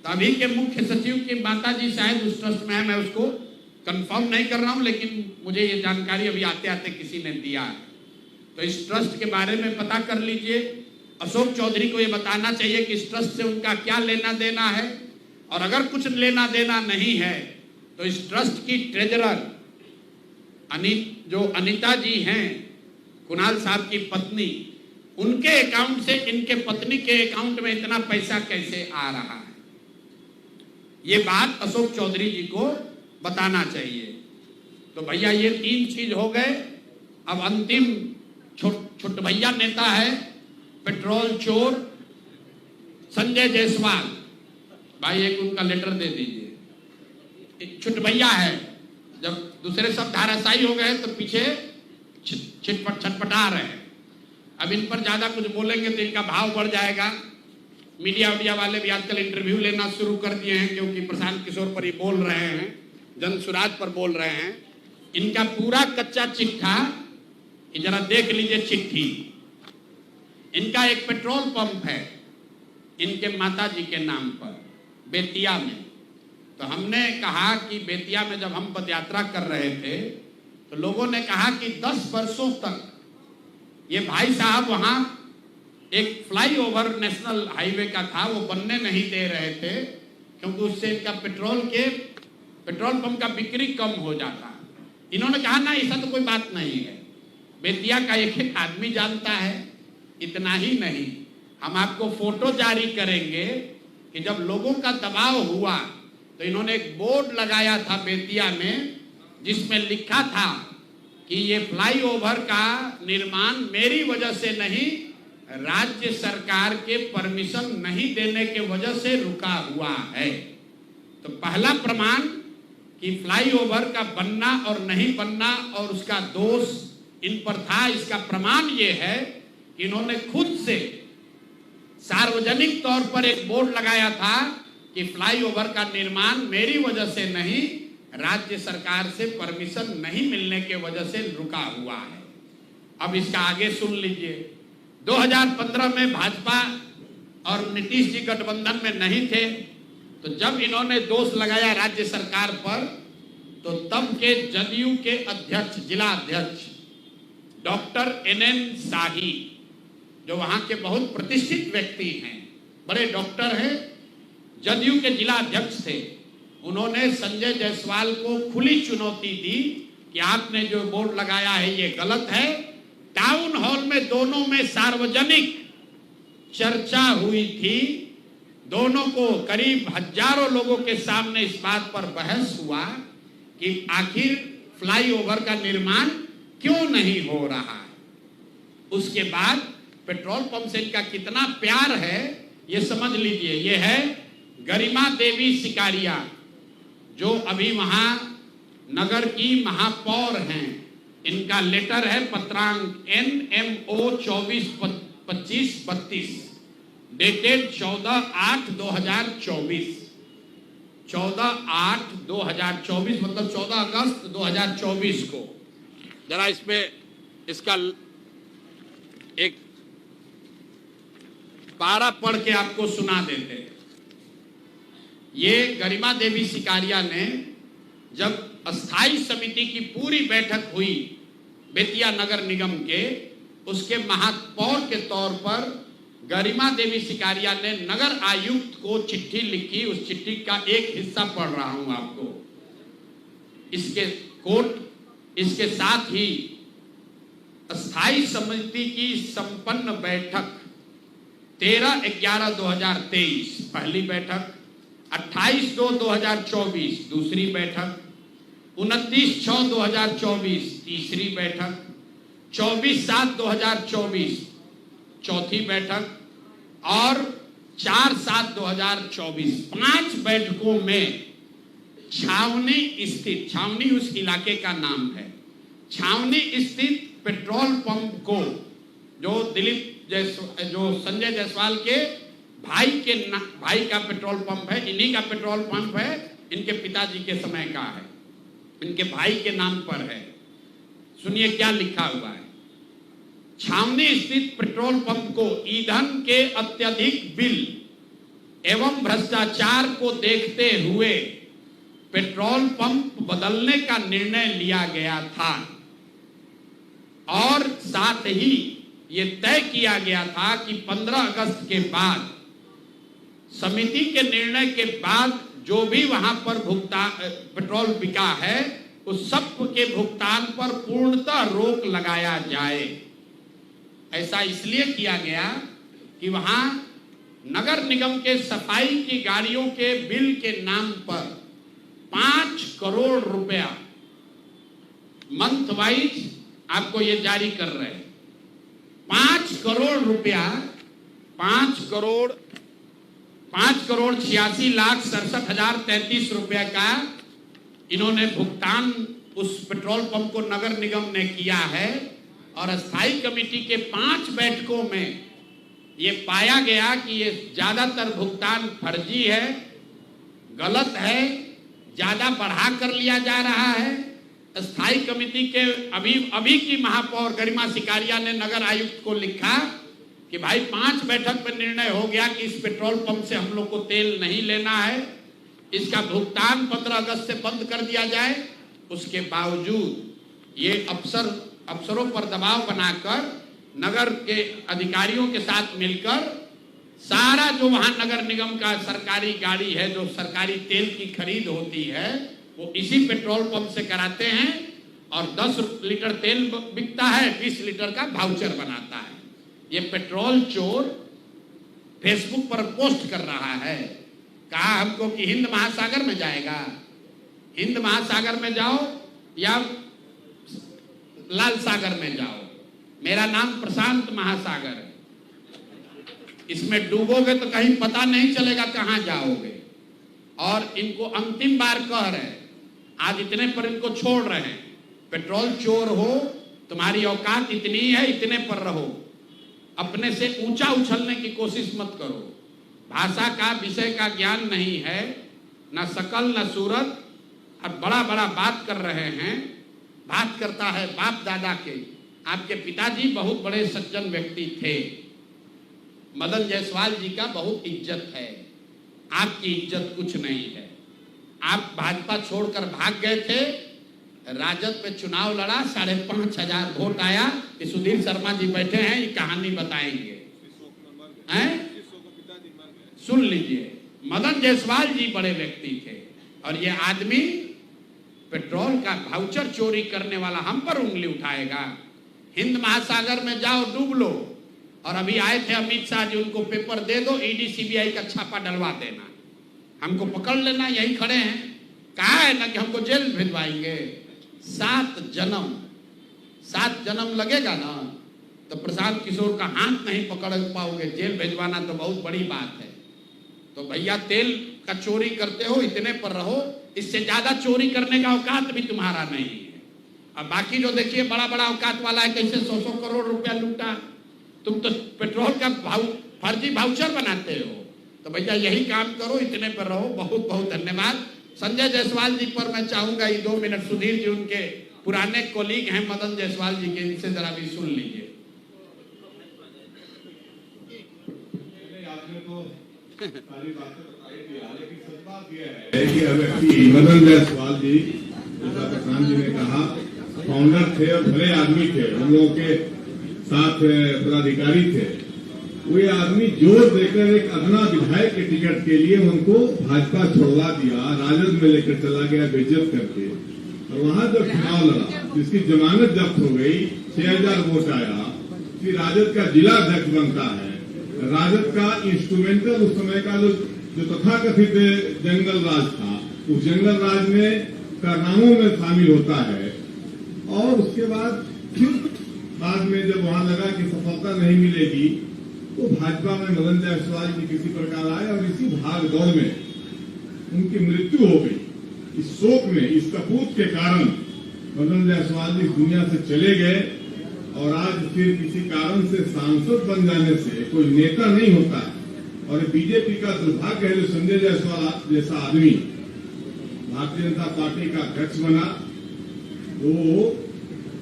तो अभी के मुख्य सचिव की माता जी शायद उस ट्रस्ट में है, मैं उसको कंफर्म नहीं कर रहा हूं, लेकिन मुझे ये जानकारी अभी आते आते किसी ने दिया है। तो इस ट्रस्ट के बारे में पता कर लीजिए। अशोक चौधरी को ये बताना चाहिए कि इस ट्रस्ट से उनका क्या लेना देना है, और अगर कुछ लेना देना नहीं है तो इस ट्रस्ट की ट्रेजरर जो अनीता जी हैं, कुणाल साहब की पत्नी, उनके अकाउंट से इनके पत्नी के अकाउंट में इतना पैसा कैसे आ रहा है, ये बात अशोक चौधरी जी को बताना चाहिए। तो भैया ये 3 चीज हो गए। अब अंतिम छोट भैया नेता है पेट्रोल चोर संजय जायसवाल, भाई एक उनका लेटर दे दीजिए। छोट भैया है, जब दूसरे सब धाराशायी हो गए तो पीछे छटपटा रहे हैं। अब इन पर ज्यादा कुछ बोलेंगे तो इनका भाव बढ़ जाएगा। मीडिया वाले भी आजकल इंटरव्यू लेना शुरू कर दिए हैं, क्योंकि प्रशांत किशोर पर ही बोल रहे हैं, जन सुराज पर बोल रहे हैं। इनका पूरा कच्चा चिट्ठा जरा देख लीजिए। चिट्ठी, इनका एक पेट्रोल पंप है इनके माता जी के नाम पर बेतिया में। तो हमने कहा कि बेतिया में जब हम पदयात्रा कर रहे थे तो लोगों ने कहा कि 10 वर्षों तक ये भाई साहब वहां एक फ्लाईओवर नेशनल हाईवे का था, वो बनने नहीं दे रहे थे, क्योंकि उससे इनका पेट्रोल पंप का बिक्री कम हो जाता। इन्होंने कहा ना, ऐसा तो कोई बात नहीं है, बेतिया का एक आदमी जानता है। इतना ही नहीं, हम आपको फोटो जारी करेंगे कि जब लोगों का दबाव हुआ तो इन्होंने एक बोर्ड लगाया था बेतिया में, जिसमें लिखा था कि ये फ्लाईओवर का निर्माण मेरी वजह से नहीं, राज्य सरकार के परमिशन नहीं देने के वजह से रुका हुआ है। तो पहला प्रमाण कि फ्लाईओवर का बनना और नहीं बनना और उसका दोष इन पर था, इसका प्रमाण ये है कि इन्होंने खुद से सार्वजनिक तौर पर एक बोर्ड लगाया था कि फ्लाईओवर का निर्माण मेरी वजह से नहीं, राज्य सरकार से परमिशन नहीं मिलने के वजह से रुका हुआ है। अब इसका आगे सुन लीजिए। 2015 में भाजपा और नीतीश जी गठबंधन में नहीं थे, तो जब इन्होंने दोष लगाया राज्य सरकार पर, तो तब के जदयू के अध्यक्ष, जिला अध्यक्ष डॉक्टर NN शाही, जो वहां के बहुत प्रतिष्ठित व्यक्ति हैं, बड़े डॉक्टर हैं, जदयू के जिला अध्यक्ष थे, उन्होंने संजय जायसवाल को खुली चुनौती दी कि आपने जो बोर्ड लगाया है ये गलत है। टाउन हॉल में दोनों में सार्वजनिक चर्चा हुई थी, दोनों को करीब हजारों लोगों के सामने इस बात पर बहस हुआ कि आखिर फ्लाईओवर का निर्माण क्यों नहीं हो रहा है। उसके बाद पेट्रोल पंप से इनका कितना प्यार है ये समझ लीजिए। ये है गरिमा देवी सिकारिया, जो अभी वहां नगर की महापौर हैं। इनका लेटर है पत्रांक NMO 242532 डेटेड 14/8/2024, 14/8/2024 मतलब 14 अगस्त 2024 को। जरा इसमें इसका एक पारा पढ़ के आपको सुना देते हैं। ये गरिमा देवी सिकारिया ने जब अस्थाई समिति की पूरी बैठक हुई बेतिया नगर निगम के, उसके महापौर के तौर पर गरिमा देवी सिकारिया ने नगर आयुक्त को चिट्ठी लिखी। उस चिट्ठी का एक हिस्सा पढ़ रहा हूं आपको, इसके कोट। इसके साथ ही अस्थाई समिति की संपन्न बैठक 13/11/2023 पहली बैठक, 28/2/2024 दूसरी बैठक, 29/6/2024 तीसरी बैठक, 24/7/2024 चौथी बैठक और 4/7/2024 5 बैठकों में छावनी स्थित, छावनी उस इलाके का नाम है, छावनी स्थित पेट्रोल पंप को, जो जो संजय जायसवाल के भाई का पेट्रोल पंप है, इन्हीं का पेट्रोल पंप है, इनके पिताजी के समय का है, इनके भाई के नाम पर है। सुनिए क्या लिखा हुआ है। छावनी स्थित पेट्रोल पंप को ईंधन के अत्यधिक बिल एवं भ्रष्टाचार को देखते हुए पेट्रोल पंप बदलने का निर्णय लिया गया था और साथ ही ये तय किया गया था कि 15 अगस्त के बाद समिति के निर्णय के बाद जो भी वहां पर भुगतान पेट्रोल बिका है उस सब के भुगतान पर पूर्णतः रोक लगाया जाए। ऐसा इसलिए किया गया कि वहां नगर निगम के सफाई की गाड़ियों के बिल के नाम पर 5 करोड़ रुपया मंथ वाइज आपको ये जारी कर रहे हैं। 5 करोड़ रुपया 5,86,67,033 रुपया का इन्होंने भुगतान उस पेट्रोल पंप को नगर निगम ने किया है और स्थायी कमेटी के 5 बैठकों में ये पाया गया कि ये ज्यादातर भुगतान फर्जी है, गलत है, ज्यादा बढ़ा कर लिया जा रहा है। स्थायी कमेटी के अभी की महापौर गरिमा सिकारिया ने नगर आयुक्त को लिखा कि भाई 5 बैठक में निर्णय हो गया कि इस पेट्रोल पंप से हम लोग को तेल नहीं लेना है, इसका भुगतान 15 अगस्त से बंद कर दिया जाए। उसके बावजूद ये अफसरों पर दबाव बनाकर नगर के अधिकारियों के साथ मिलकर सारा जो वहां नगर निगम का सरकारी गाड़ी है, जो सरकारी तेल की खरीद होती है, वो इसी पेट्रोल पंप से कराते हैं और 10 लीटर तेल बिकता है, 20 लीटर का वाउचर बनाता है। ये पेट्रोल चोर फेसबुक पर पोस्ट कर रहा है, कहा हमको कि हिंद महासागर में जाएगा, हिंद महासागर में जाओ या लाल सागर में जाओ, मेरा नाम प्रशांत महासागर है, इसमें डूबोगे तो कहीं पता नहीं चलेगा कहां जाओगे। और इनको अंतिम बार कह रहे हैं, आज इतने पर इनको छोड़ रहे हैं, पेट्रोल चोर हो, तुम्हारी औकात इतनी है, इतने पर रहो, अपने से ऊंचा उछलने की कोशिश मत करो। भाषा का विषय का ज्ञान नहीं है, ना शकल ना सूरत, और बड़ा बड़ा बात कर रहे हैं। बात करता है बाप दादा के, आपके पिताजी बहुत बड़े सज्जन व्यक्ति थे, मदन जायसवाल जी का बहुत इज्जत है, आपकी इज्जत कुछ नहीं है। आप भाजपा छोड़कर भाग गए थे, राजद पे चुनाव लड़ा, 5,500 वोट आया। सुधीर शर्मा जी बैठे हैं, ये कहानी बताएंगे, हैं? सुन लीजिए, मदन जायसवाल जी बड़े व्यक्ति थे और ये आदमी पेट्रोल का वाउचर चोरी करने वाला हम पर उंगली उठाएगा। हिंद महासागर में जाओ, डूब लो। और अभी आए थे अमित शाह जी, उनको पेपर दे दो, ईडी सीबीआई का छापा डलवा देना, हमको पकड़ लेना, यही खड़े हैं। कहा है ना कि हमको जेल भिजवाएंगे। 7 जन्म लगेगा ना तो प्रशांत किशोर का हाथ नहीं पकड़ पाओगे, जेल भिजवाना तो बहुत बड़ी बात है। तो भैया तेल का चोरी करते हो, इतने पर रहो, इससे ज्यादा चोरी करने का औकात भी तुम्हारा नहीं है। अब बाकी जो देखिए बड़ा बड़ा औकात वाला है, कैसे 100 करोड़ रुपया लूटा। तुम तो पेट्रोल का फर्जी वाउचर बनाते हो, तो भैया यही काम करो, इतने पर रहो। बहुत बहुत धन्यवाद। संजय जायसवाल जी पर मैं चाहूंगा ये 2 मिनट, सुधीर जी उनके पुराने कोलीग हैं मदन जायसवाल जी के, इनसे जरा भी सुन लीजिए। आपने तो सारी बातें बताई थी, लेकिन सच बात यह है कि व्यक्ति मदन जायसवाल जी, जैसा प्रशांत जी ने कहा, फाउंडर थे और भले आदमी थे, हम लोगों के साथ पदाधिकारी थे। वो आदमी जोर देकर एक अदना विधायक के टिकट के लिए उनको भाजपा छोड़वा दिया, राजद में लेकर चला गया बेइज्जत करके। और वहां जब चुनाव लड़ा, जिसकी जमानत जब्त हो गई, 6,000 वोट आया, फिर राजद का जिला अध्यक्ष बनता है। राजद का इंस्ट्रूमेंटल उस समय का जो तथाकथित जंगल राज था, उस जंगल राज में कारनामों में शामिल होता है। और उसके बाद फिर बाद में जब वहां लगा कि सफलता नहीं मिलेगी, तो भाजपा में मदन जायसवाल जी किसी प्रकार आए और इसी भाग दौड़ में उनकी मृत्यु हो गई। इस शोक में, इस कपूत के कारण मदन जायसवाल जी दुनिया से चले गए। और आज फिर किसी कारण से सांसद बन जाने से कोई नेता नहीं होता है। और बीजेपी का दुर्भाग्य है, जो संजय जायसवाल जैसा आदमी भारतीय जनता पार्टी का अध्यक्ष बना, वो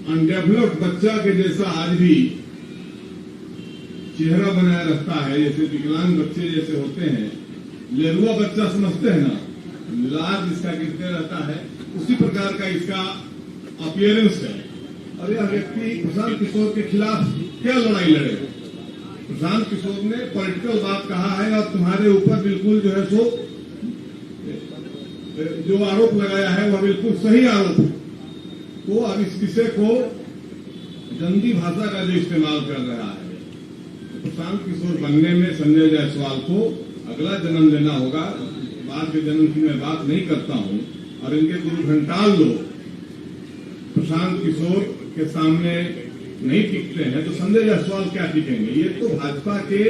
अनडेवलप्ड बच्चा के जैसा आज भी चेहरा बनाए रखता है, जैसे विकलांग बच्चे जैसे होते हैं, लेरुआ बच्चा समझते हैं ना, लाज इसका गिरते रहता है, उसी प्रकार का इसका अपीयरेंस है। और यह व्यक्ति प्रशांत किशोर के खिलाफ क्या लड़ाई लड़ेगा? प्रशांत किशोर ने पॉलिटिकल बात कहा है और तुम्हारे ऊपर बिल्कुल जो है सो जो आरोप लगाया है वह बिल्कुल सही आरोप है। तो अब इस विषय को गंदी भाषा का जो इस्तेमाल कर रहा है, तो प्रशांत किशोर बनने में संजय जायसवाल को अगला जन्म लेना होगा। बाद के जन्म की मैं बात नहीं करता हूं। और इनके गुरु घंटाल लोग प्रशांत किशोर के सामने नहीं टिकते हैं तो संजय जायसवाल क्या टिकेंगे? ये तो भाजपा के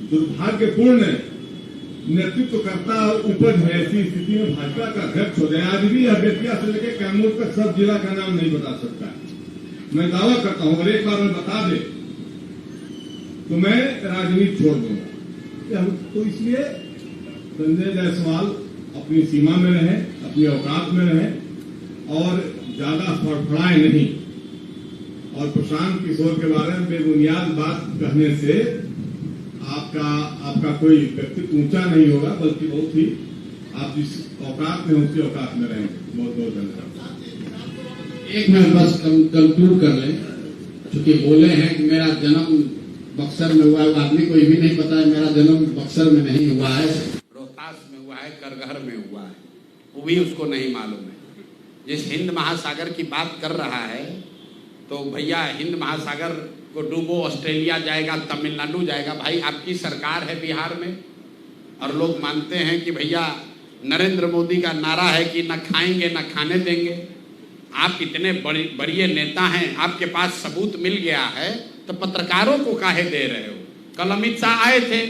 दुर्भाग्यपूर्ण नेतृत्वकर्ता उपज है। ऐसी स्थिति में भाजपा का अध्यक्ष हो जाए। आज भी यह बेतिया से लेकर कैमूर तक सब जिला का नाम नहीं बता सकता है। मैं दावा करता हूं, अगर एक बार मैं बता दे तो मैं राजनीति छोड़ दूंगा। तो इसलिए संजय जायसवाल अपनी सीमा में रहे, अपनी औकात में रहे और ज्यादा फड़फड़ाए नहीं। और प्रशांत किशोर के बारे में बेबुनियाद बात कहने से आपका कोई व्यक्तित्व ऊंचा नहीं होगा, बल्कि बहुत ही आप जिस औकात में उसी औकात में रहेंगे। बहुत बहुत धन्यवाद। एक मिनट बस कंक्लूड कर लें, क्योंकि बोले हैं कि मेरा जन्म बक्सर में हुआ है। आदमी को ये भी नहीं पता है मेरा जन्म बक्सर में नहीं हुआ है, रोहतास में हुआ है, करगहर में हुआ है, वो भी उसको नहीं मालूम है। जिस हिंद महासागर की बात कर रहा है, तो भैया हिंद महासागर को डूबो, ऑस्ट्रेलिया जाएगा, तमिलनाडु जाएगा। भाई आपकी सरकार है बिहार में और लोग मानते हैं कि भैया नरेंद्र मोदी का नारा है कि न खाएंगे न खाने देंगे। आप इतने बड़े नेता हैं, आपके पास सबूत मिल गया है, तो पत्रकारों को काहे दे रहे हो? कल अमित शाह आए थे,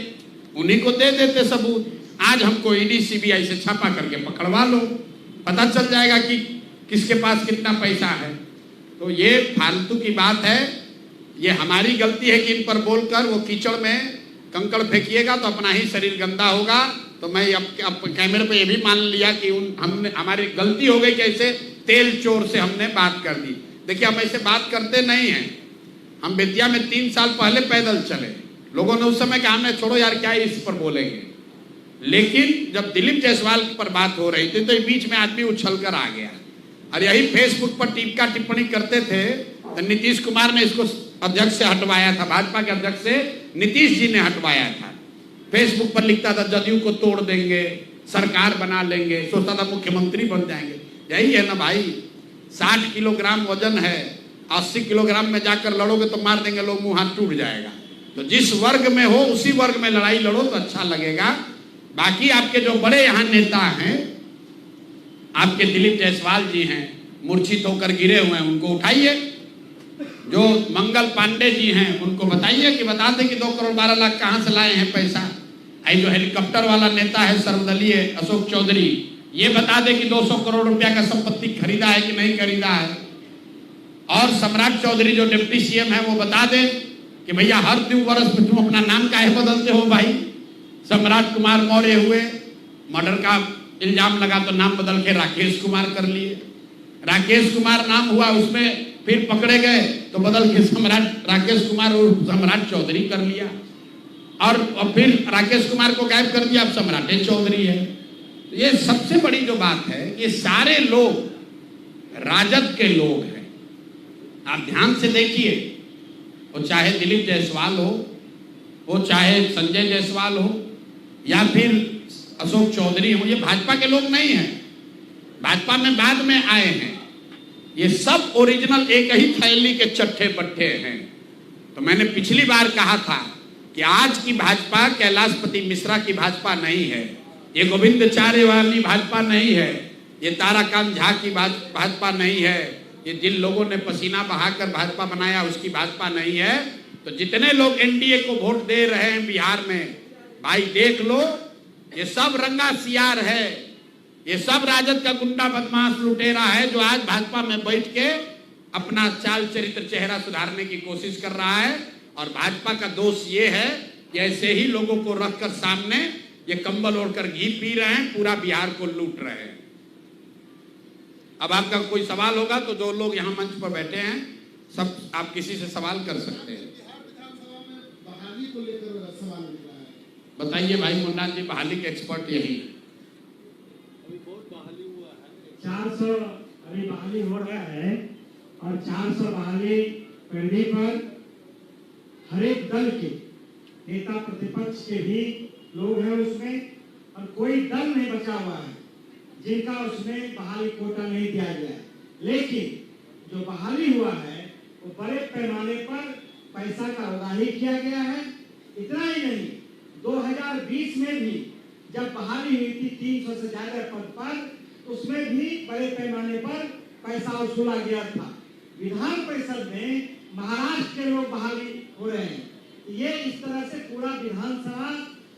उन्हीं को दे देते सबूत। आज हमको ईडी सीबीआई से छापा करके पकड़वा लो, पता चल जाएगा कि किसके पास कितना पैसा है। तो ये फालतू की बात है। ये हमारी गलती है कि इन पर बोलकर वो कीचड़ में कंकड़ फेंकिएगा तो अपना ही शरीर गंदा होगा। तो मैं अब कैमरे पे ये भी मान लिया कि हमारी गलती हो गई कि ऐसे तेल चोर से हमने बात कर दी। देखिए हम ऐसे बात करते नहीं हैं। हम बेतिया में 3 साल पहले पैदल चले, लोगों ने उस समय कहा हमने छोड़ो यार क्या इस पर बोलेंगे। लेकिन जब दिलीप जायसवाल पर बात हो रही थी तो बीच में आदमी उछल कर आ गया और यही फेसबुक पर टीका टिप्पणी करते थे। तो नीतीश कुमार ने इसको अध्यक्ष से हटवाया था, भाजपा के अध्यक्ष से नीतीश जी ने हटवाया था। फेसबुक पर लिखता था जदयू को तोड़ देंगे, सरकार बना लेंगे, सोचता था मुख्यमंत्री बन जाएंगे। यही है ना भाई, 60 किलोग्राम वजन है, 80 किलोग्राम में जाकर लड़ोगे तो मार देंगे लोग, मुंह हाथ टूट जाएगा। तो जिस वर्ग में हो उसी वर्ग में लड़ाई लड़ो तो अच्छा लगेगा। बाकी आपके जो बड़े यहाँ नेता हैं, आपके दिलीप जायसवाल जी हैं, मूर्छित होकर गिरे हुए हैं, उनको उठाइए। जो मंगल पांडे जी हैं उनको बताइए कि बता दें कि 2 करोड़ 12 लाख कहाँ से लाए हैं पैसा। जो हेलीकॉप्टर वाला नेता है सर्वदलीय अशोक चौधरी, ये बता दें कि 200 करोड़ रुपया का संपत्ति खरीदा है कि नहीं खरीदा है। और सम्राट चौधरी जो डिप्टी सीएम है वो बता दें कि भैया हर 2 वर्ष में तुम अपना नाम काहे बदलते हो भाई। सम्राट कुमार मौर्य हुए, मर्डर का इल्जाम लगा तो नाम बदल के राकेश कुमार कर लिए। राकेश कुमार नाम हुआ, उसमें फिर पकड़े गए तो बदल के सम्राट राकेश कुमार और सम्राट चौधरी कर लिया। और फिर राकेश कुमार को गायब कर दिया, अब सम्राट चौधरी है। ये सबसे बड़ी जो बात है, ये सारे लोग राजद के लोग हैं। आप ध्यान से देखिए, वो चाहे दिलीप जायसवाल हो, वो चाहे संजय जायसवाल हो, या फिर अशोक चौधरी हो, ये भाजपा के लोग नहीं हैं, भाजपा में बाद में आए हैं। ये सब ओरिजिनल एक ही थैली के चट्टे बट्टे हैं। तो मैंने पिछली बार कहा था कि आज की भाजपा कैलाशपति मिश्रा की भाजपा नहीं है, ये गोविंदाचार्य वाली भाजपा नहीं है, ये ताराकांत झा की भाजपा नहीं है, ये जिन लोगों ने पसीना बहाकर भाजपा बनाया उसकी भाजपा नहीं है। तो जितने लोग एनडीए को वोट दे रहे हैं बिहार में, भाई देख लो, ये सब रंगा सियार है, ये सब राजद का गुंडा बदमाश लुटेरा है जो आज भाजपा में बैठ के अपना चाल चरित्र चेहरा सुधारने की कोशिश कर रहा है। और भाजपा का दोष ये है कि ऐसे ही लोगों को रखकर सामने ये कंबल ओढ़कर घी पी रहे हैं, पूरा बिहार को लूट रहे हैं। अब आपका कोई सवाल होगा तो जो लोग यहाँ मंच पर बैठे हैं सब आप किसी से सवाल कर सकते हैं। बताइए भाई मुन्ना जी, बहाली के एक्सपर्ट यही। 400 अभी बहाली हो रहा है और 400 बहाली करने पर हर एक दल के नेता प्रतिपक्ष के भी लोग हैं उसमें, और कोई दल नहीं बचा हुआ है जिनका उसमें बहाली कोटा नहीं दिया गया है। लेकिन जो बहाली हुआ है वो बड़े पैमाने पर पैसा का उगाही किया गया है। इतना ही नहीं, 2020 में भी जब बहाली हुई थी 300 से ज्यादा पद पर, उसमें भी बड़े पैमाने पर पैसा वसूला गया था। विधान परिषद में महाराष्ट्र के लोग बहाली हो रहे हैं। ये इस तरह से पूरा विधानसभा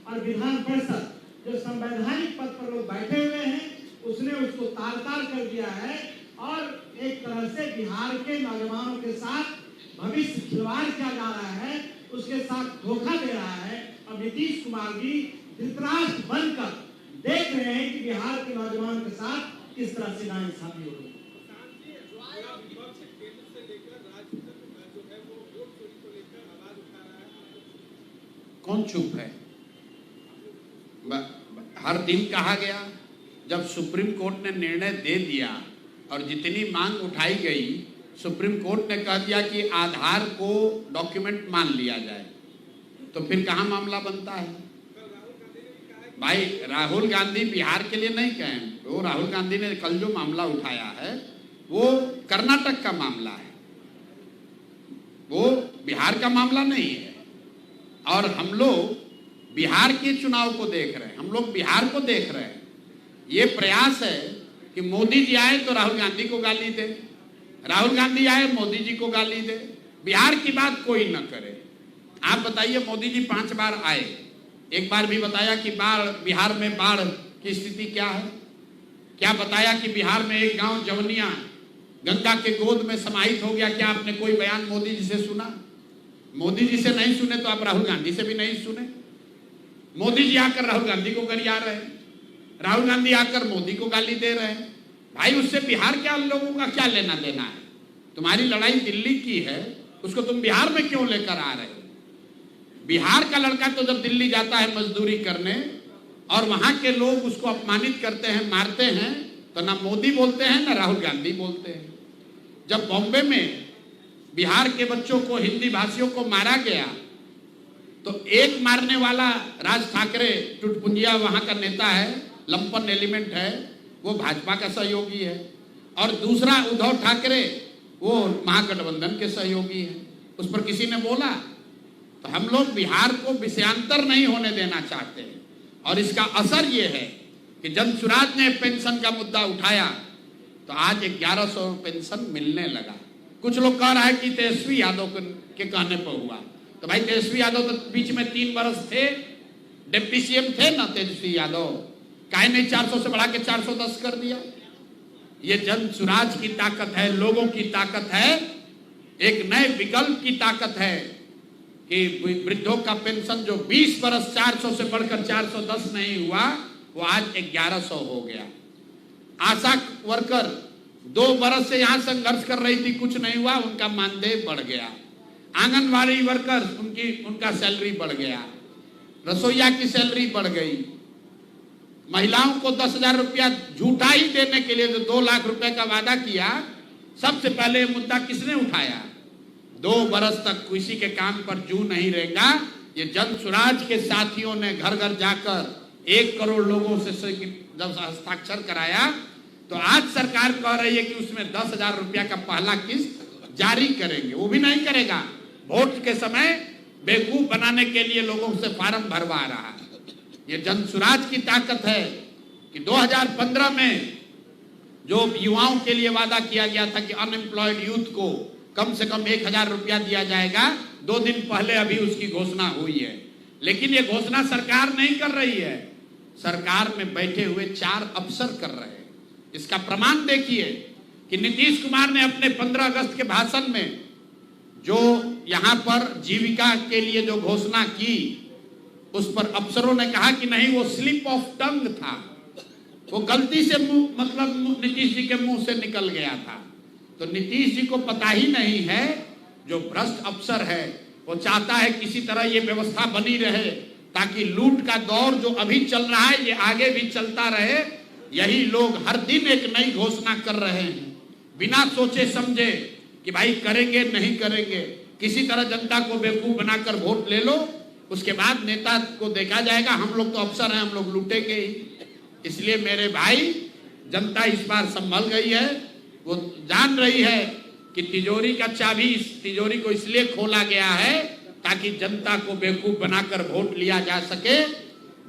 और विधान परिषद जो संवैधानिक पद पर लोग बैठे हुए हैं उसने उसको तार-तार कर दिया है और एक तरह से बिहार के नौजवानों के साथ भविष्य खिलवाड़ किया जा रहा है, उसके साथ धोखा दे रहा है। अब नीतीश कुमार जी धृतराष्ट्र बनकर देख रहे हैं कि बिहार के नौजवानों के साथ किस तरह से नाइंसाफी हो रही है। कौन चुप है? हर दिन कहा गया, जब सुप्रीम कोर्ट ने निर्णय दे दिया और जितनी मांग उठाई गई, सुप्रीम कोर्ट ने कह दिया कि आधार को डॉक्यूमेंट मान लिया जाए, तो फिर कहाँ मामला बनता है? भाई राहुल गांधी बिहार के लिए नहीं कहे, वो राहुल गांधी ने कल जो मामला उठाया है वो कर्नाटक का मामला है, वो बिहार का मामला नहीं है। और हम लोग बिहार के चुनाव को देख रहे हैं, हम लोग बिहार को देख रहे हैं। ये प्रयास है कि मोदी जी आए तो राहुल गांधी को गाली दे, राहुल गांधी आए मोदी जी को गाली दे, बिहार की बात कोई न करे। आप बताइए, मोदी जी 5 बार आए, एक बार भी बताया कि बिहार में बाढ़ की स्थिति क्या है? क्या बताया कि बिहार में एक गांव जवनिया गंगा के गोद में समाहित हो गया? क्या आपने कोई बयान मोदी जी से सुना? मोदी जी से नहीं सुने तो आप राहुल गांधी से भी नहीं सुने। मोदी जी आकर राहुल गांधी को गरिया रहे हैं, राहुल गांधी आकर मोदी को गाली दे रहे हैं। भाई उससे बिहार के लोगों का क्या लेना देना है? तुम्हारी लड़ाई दिल्ली की है, उसको तुम बिहार में क्यों लेकर आ रहे हो? बिहार का लड़का तो जब दिल्ली जाता है मजदूरी करने और वहां के लोग उसको अपमानित करते हैं, मारते हैं, तो ना मोदी बोलते हैं ना राहुल गांधी बोलते हैं। जब बॉम्बे में बिहार के बच्चों को, हिंदी भाषियों को मारा गया, तो एक मारने वाला राज ठाकरे टुटपुंजिया वहां का नेता है, लंपन एलिमेंट है, वो भाजपा का सहयोगी है, और दूसरा उद्धव ठाकरे वो महागठबंधन के सहयोगी है। उस पर किसी ने बोला? तो हम लोग बिहार को विषयांतर नहीं होने देना चाहते हैं। और इसका असर ये है कि जब स्वराज ने पेंशन का मुद्दा उठाया तो आज 1100 पेंशन मिलने लगा। कुछ लोग कह रहा है कि तेजस्वी यादव के कहने पर हुआ, तो भाई तेजस्वी यादव तो बीच में 3 वर्ष थे, डिप्टी सीएम थे ना तेजस्वी यादव, काहे नहीं 400 से बढ़ा के 410 कर दिया? ये जन स्वराज की ताकत है, लोगों की ताकत है, एक नए विकल्प की ताकत है कि वृद्धों का पेंशन जो 20 वर्ष 400 से बढ़कर 410 नहीं हुआ, वो आज 1100 हो गया। आशा वर्कर 2 वर्ष से यहां संघर्ष कर रही थी, कुछ नहीं हुआ, उनका मानदेय बढ़ गया। आंगनवाड़ी वर्कर उनका सैलरी बढ़ गया, रसोईया की सैलरी बढ़ गई। महिलाओं को 10,000 रुपया झूठा ही देने के लिए जो 2 लाख रुपए का वादा किया, सबसे पहले मुद्दा किसने उठाया? 2 वर्ष तक किसी के काम पर जू नहीं रहेगा। ये जन स्वराज के साथियों ने घर घर जाकर 1 करोड़ लोगों से जब हस्ताक्षर कराया, तो आज सरकार कह रही है कि उसमें 10,000 रुपया का पहला किस्त जारी करेंगे। वो भी नहीं करेगा, वोट के समय बेवकूफ बनाने के लिए लोगों से फार्म भरवा रहा है। ये जन स्वराज की ताकत है कि 2015 में जो युवाओं के लिए वादा किया गया था कि अनएम्प्लॉयड यूथ को कम से कम 1,000 रुपया दिया जाएगा, 2 दिन पहले अभी उसकी घोषणा हुई है। लेकिन ये घोषणा सरकार नहीं कर रही है, सरकार में बैठे हुए 4 अफसर कर रहे हैं। इसका प्रमाण देखिए कि नीतीश कुमार ने अपने 15 अगस्त के भाषण में जो यहां पर जीविका के लिए जो घोषणा की, उस पर अफसरों ने कहा कि नहीं, वो स्लिप ऑफ टंग था, वो गलती से मतलब नीतीश जी के मुंह से निकल गया था। तो नीतीश जी को पता ही नहीं है, जो भ्रष्ट अफसर है वो चाहता है किसी तरह ये व्यवस्था बनी रहे ताकि लूट का दौर जो अभी चल रहा है ये आगे भी चलता रहे। यही लोग हर दिन एक नई घोषणा कर रहे हैं बिना सोचे समझे कि भाई करेंगे नहीं करेंगे। किसी तरह जनता को बेवकूफ बनाकर वोट ले लो, उसके बाद नेता को देखा जाएगा। हम लोग तो अफसर हैं, हम लोग लूटेंगे ही। इसलिए मेरे भाई, जनता इस बार संभल गई है, वो जान रही है कि तिजोरी का चाबी, इस तिजोरी को इसलिए खोला गया है ताकि जनता को बेवकूफ बनाकर वोट लिया जा सके।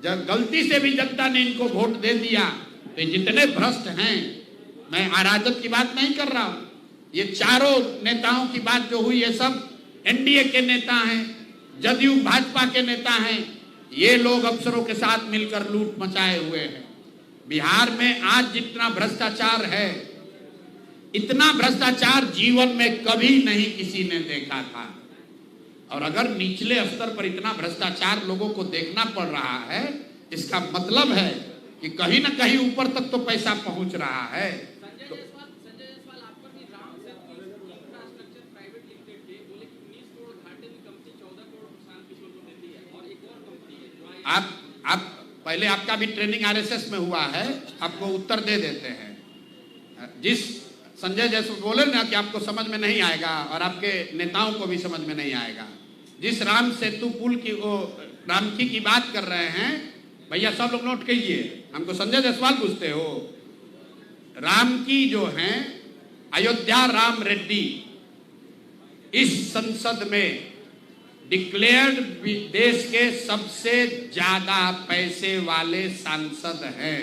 जब गलती से भी जनता ने इनको वोट दे दिया तो जितने भ्रष्ट हैं, मैं अराजक की बात नहीं कर रहा हूं, ये चारों नेताओं की बात जो हुई, ये सब एनडीए के नेता हैं, जदयू भाजपा के नेता हैं। ये लोग अफसरों के साथ मिलकर लूट मचाए हुए हैं। बिहार में आज जितना भ्रष्टाचार है, इतना भ्रष्टाचार जीवन में कभी नहीं किसी ने देखा था। और अगर निचले स्तर पर इतना भ्रष्टाचार लोगों को देखना पड़ रहा है, इसका मतलब है कि कहीं ना कहीं ऊपर तक तो पैसा पहुंच रहा है। संजय जायसवाल आप पर भी Ram Setu infrastructure private limited थे, बोले कि 19 करोड़ घाटे में कंपनी 14 करोड़ प्रशांत किशोर को देती है और एक और कंपनी है जो आप पहले आपका भी ट्रेनिंग आरएसएस में हुआ है, आपको उत्तर दे देते हैं। जिस संजय जायसवाल बोले ना कि आपको समझ में नहीं आएगा और आपके नेताओं को भी समझ में नहीं आएगा, जिस राम सेतु पुल की, वो रामकी की बात कर रहे हैं भैया, सब लोग नोट कीजिए। हमको संजय जायसवाल पूछते हो, रामकी जो हैं अयोध्या राम रेड्डी इस संसद में डिक्लेयर्ड देश के सबसे ज्यादा पैसे वाले सांसद हैं,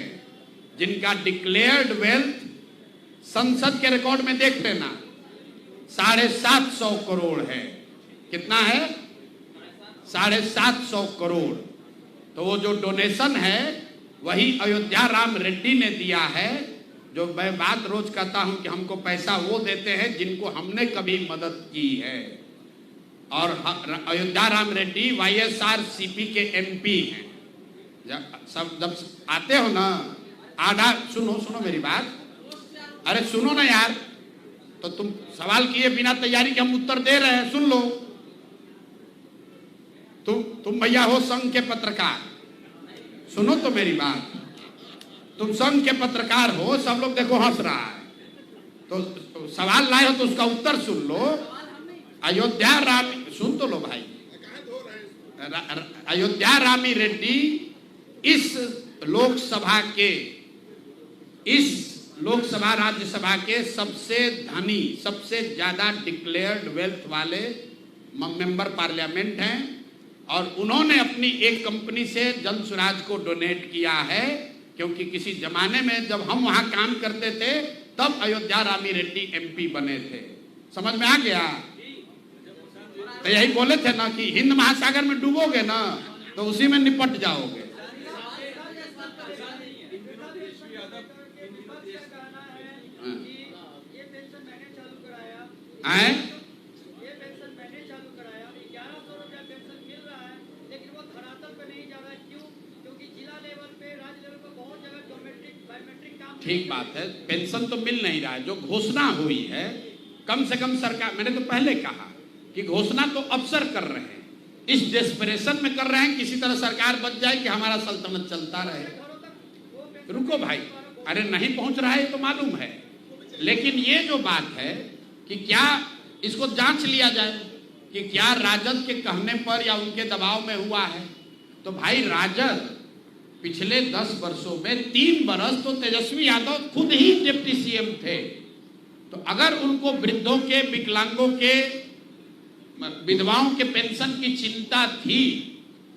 जिनका डिक्लेयर्ड वेल्थ संसद के रिकॉर्ड में देख लेना 750 करोड़ है। कितना है? 750 करोड़। तो वो जो डोनेशन है वही अयोध्या राम रेड्डी ने दिया है। जो मैं बात रोज कहता हूं कि हमको पैसा वो देते हैं जिनको हमने कभी मदद की है। और अयोध्या राम रेड्डी YSRCP के MP हैं। सब जब आते हो ना, आधा सुनो मेरी बात, अरे सुनो ना यार, तो तुम सवाल किए बिना तैयारी के हम उत्तर दे रहे हैं, सुन लो। तुम भैया हो संघ के पत्रकार, सुनो तो मेरी बात। तुम संघ के पत्रकार हो, सब लोग देखो हंस रहा है, तो सवाल लाए हो तो उसका उत्तर सुन लो। अयोध्या राम, सुन तो लो भाई, अयोध्या रामी रेड्डी इस लोकसभा राज्यसभा के सबसे धनी, सबसे ज्यादा डिक्लेयर्ड वेल्थ वाले मेंबर पार्लियामेंट हैं। और उन्होंने अपनी एक कंपनी से जन स्वराज को डोनेट किया है, क्योंकि किसी जमाने में जब हम वहां काम करते थे तब अयोध्या रामी रेड्डी MP बने थे। समझ में आ गया? तो यही बोले थे ना कि हिंद महासागर में डूबोगे ना तो उसी में निपट जाओगे। आए? ये पेंशन मैंने चालू कराया, 1100 रुपया पेंशन मिल रहा है, लेकिन वो धरातल पे नहीं जा रहा है। क्यों? क्योंकि जिला लेवल पे, राज्य लेवल पे बहुत जगह बायोमेट्रिक काम। ठीक बात है, पेंशन तो मिल नहीं रहा है। जो घोषणा हुई है, कम से कम सरकार, मैंने तो पहले कहा कि घोषणा तो अफसर कर रहे हैं, इस डेस्परेशन में कर रहे हैं किसी तरह सरकार बच जाए कि हमारा सल्तनत चलता रहे। रुको भाई, अरे नहीं पहुंच रहा है तो मालूम है, लेकिन ये जो बात है कि क्या इसको जांच लिया जाए कि क्या राजद के कहने पर या उनके दबाव में हुआ है। तो भाई राजद पिछले 10 वर्षों में 3 बरस तो तेजस्वी यादव खुद ही डिप्टी CM थे। तो अगर उनको वृद्धों के, विकलांगों के, विधवाओं के पेंशन की चिंता थी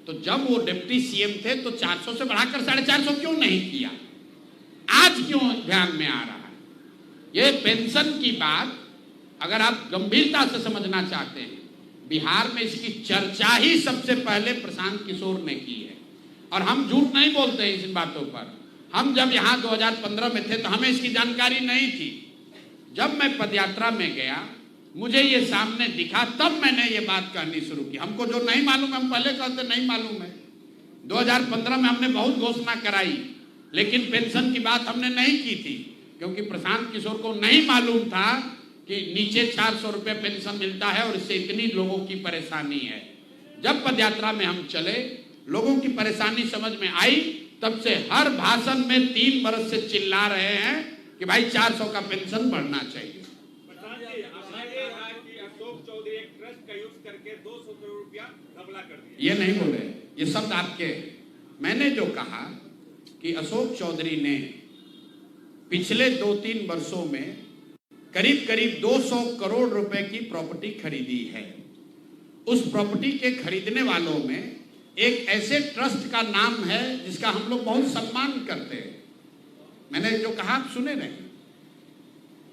तो जब वो डिप्टी CM थे तो 400 से बढ़ाकर 450 क्यों नहीं किया? आज क्यों ध्यान में आ रहा है? ये पेंशन की बात अगर आप गंभीरता से समझना चाहते हैं, बिहार में इसकी चर्चा ही सबसे पहले प्रशांत किशोर ने की है। और हम झूठ नहीं बोलते हैं इन बातों पर। हम जब यहाँ 2015 में थे तो हमें इसकी जानकारी नहीं थी। जब मैं पदयात्रा में गया, मुझे ये सामने दिखा, तब मैंने ये बात कहनी शुरू की। हमको जो नहीं मालूम है हम पहले कहते नहीं मालूम है। 2015 में हमने बहुत घोषणा कराई, लेकिन पेंशन की बात हमने नहीं की थी, क्योंकि प्रशांत किशोर को नहीं मालूम था कि नीचे 400 रुपये पेंशन मिलता है और इससे इतनी लोगों की परेशानी है। जब पदयात्रा में हम चले लोगों की परेशानी समझ में आई, तब से हर भाषण में 3 बरस से चिल्ला रहे हैं कि भाई 400 का पेंशन बढ़ना चाहिए। अशोक चौधरी एक ट्रस्ट का यूज करके 200 करोड़ रुपया घपला कर दिया। ये नहीं बोले, ये शब्द आपके। मैंने जो कहा कि अशोक चौधरी ने पिछले 2-3 वर्षों में करीब करीब 200 करोड़ रुपए की प्रॉपर्टी खरीदी है। उस प्रॉपर्टी के खरीदने वालों में एक ऐसे ट्रस्ट का नाम है जिसका हम लोग बहुत सम्मान करते हैं। मैंने जो कहा आप सुने नहीं,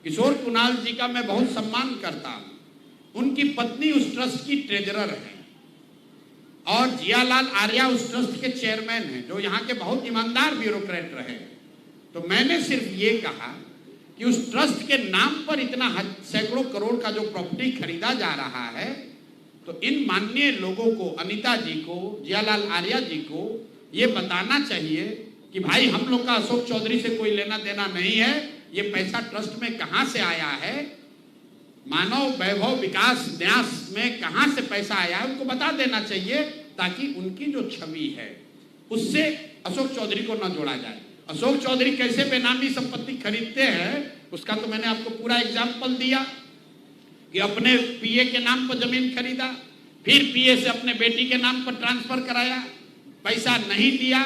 किशोर कुणाल जी का मैं बहुत सम्मान करता हूं। उनकी पत्नी उस ट्रस्ट की ट्रेजरर है और जियालाल आर्या उस ट्रस्ट के चेयरमैन हैं, जो यहाँ के बहुत ईमानदार ब्यूरोक्रेट रहे। तो मैंने सिर्फ ये कहा कि उस ट्रस्ट के नाम पर इतना सैकड़ों करोड़ का जो प्रॉपर्टी खरीदा जा रहा है, तो इन माननीय लोगों को, अनीता जी को, जियालाल आर्या जी को ये बताना चाहिए कि भाई हम लोग का अशोक चौधरी से कोई लेना देना नहीं है। ये पैसा ट्रस्ट में कहां से आया है, मानव वैभव विकास न्यास में कहां से पैसा आया है, उनको बता देना चाहिए, ताकि उनकी जो छवि है उससे अशोक चौधरी को न जोड़ा जाए। अशोक चौधरी कैसे बेनामी संपत्ति खरीदते हैं उसका तो मैंने आपको पूरा एग्जाम्पल दिया कि अपने पीए के नाम पर जमीन खरीदा, फिर पीए से अपने बेटी के नाम पर ट्रांसफर कराया, पैसा नहीं दिया।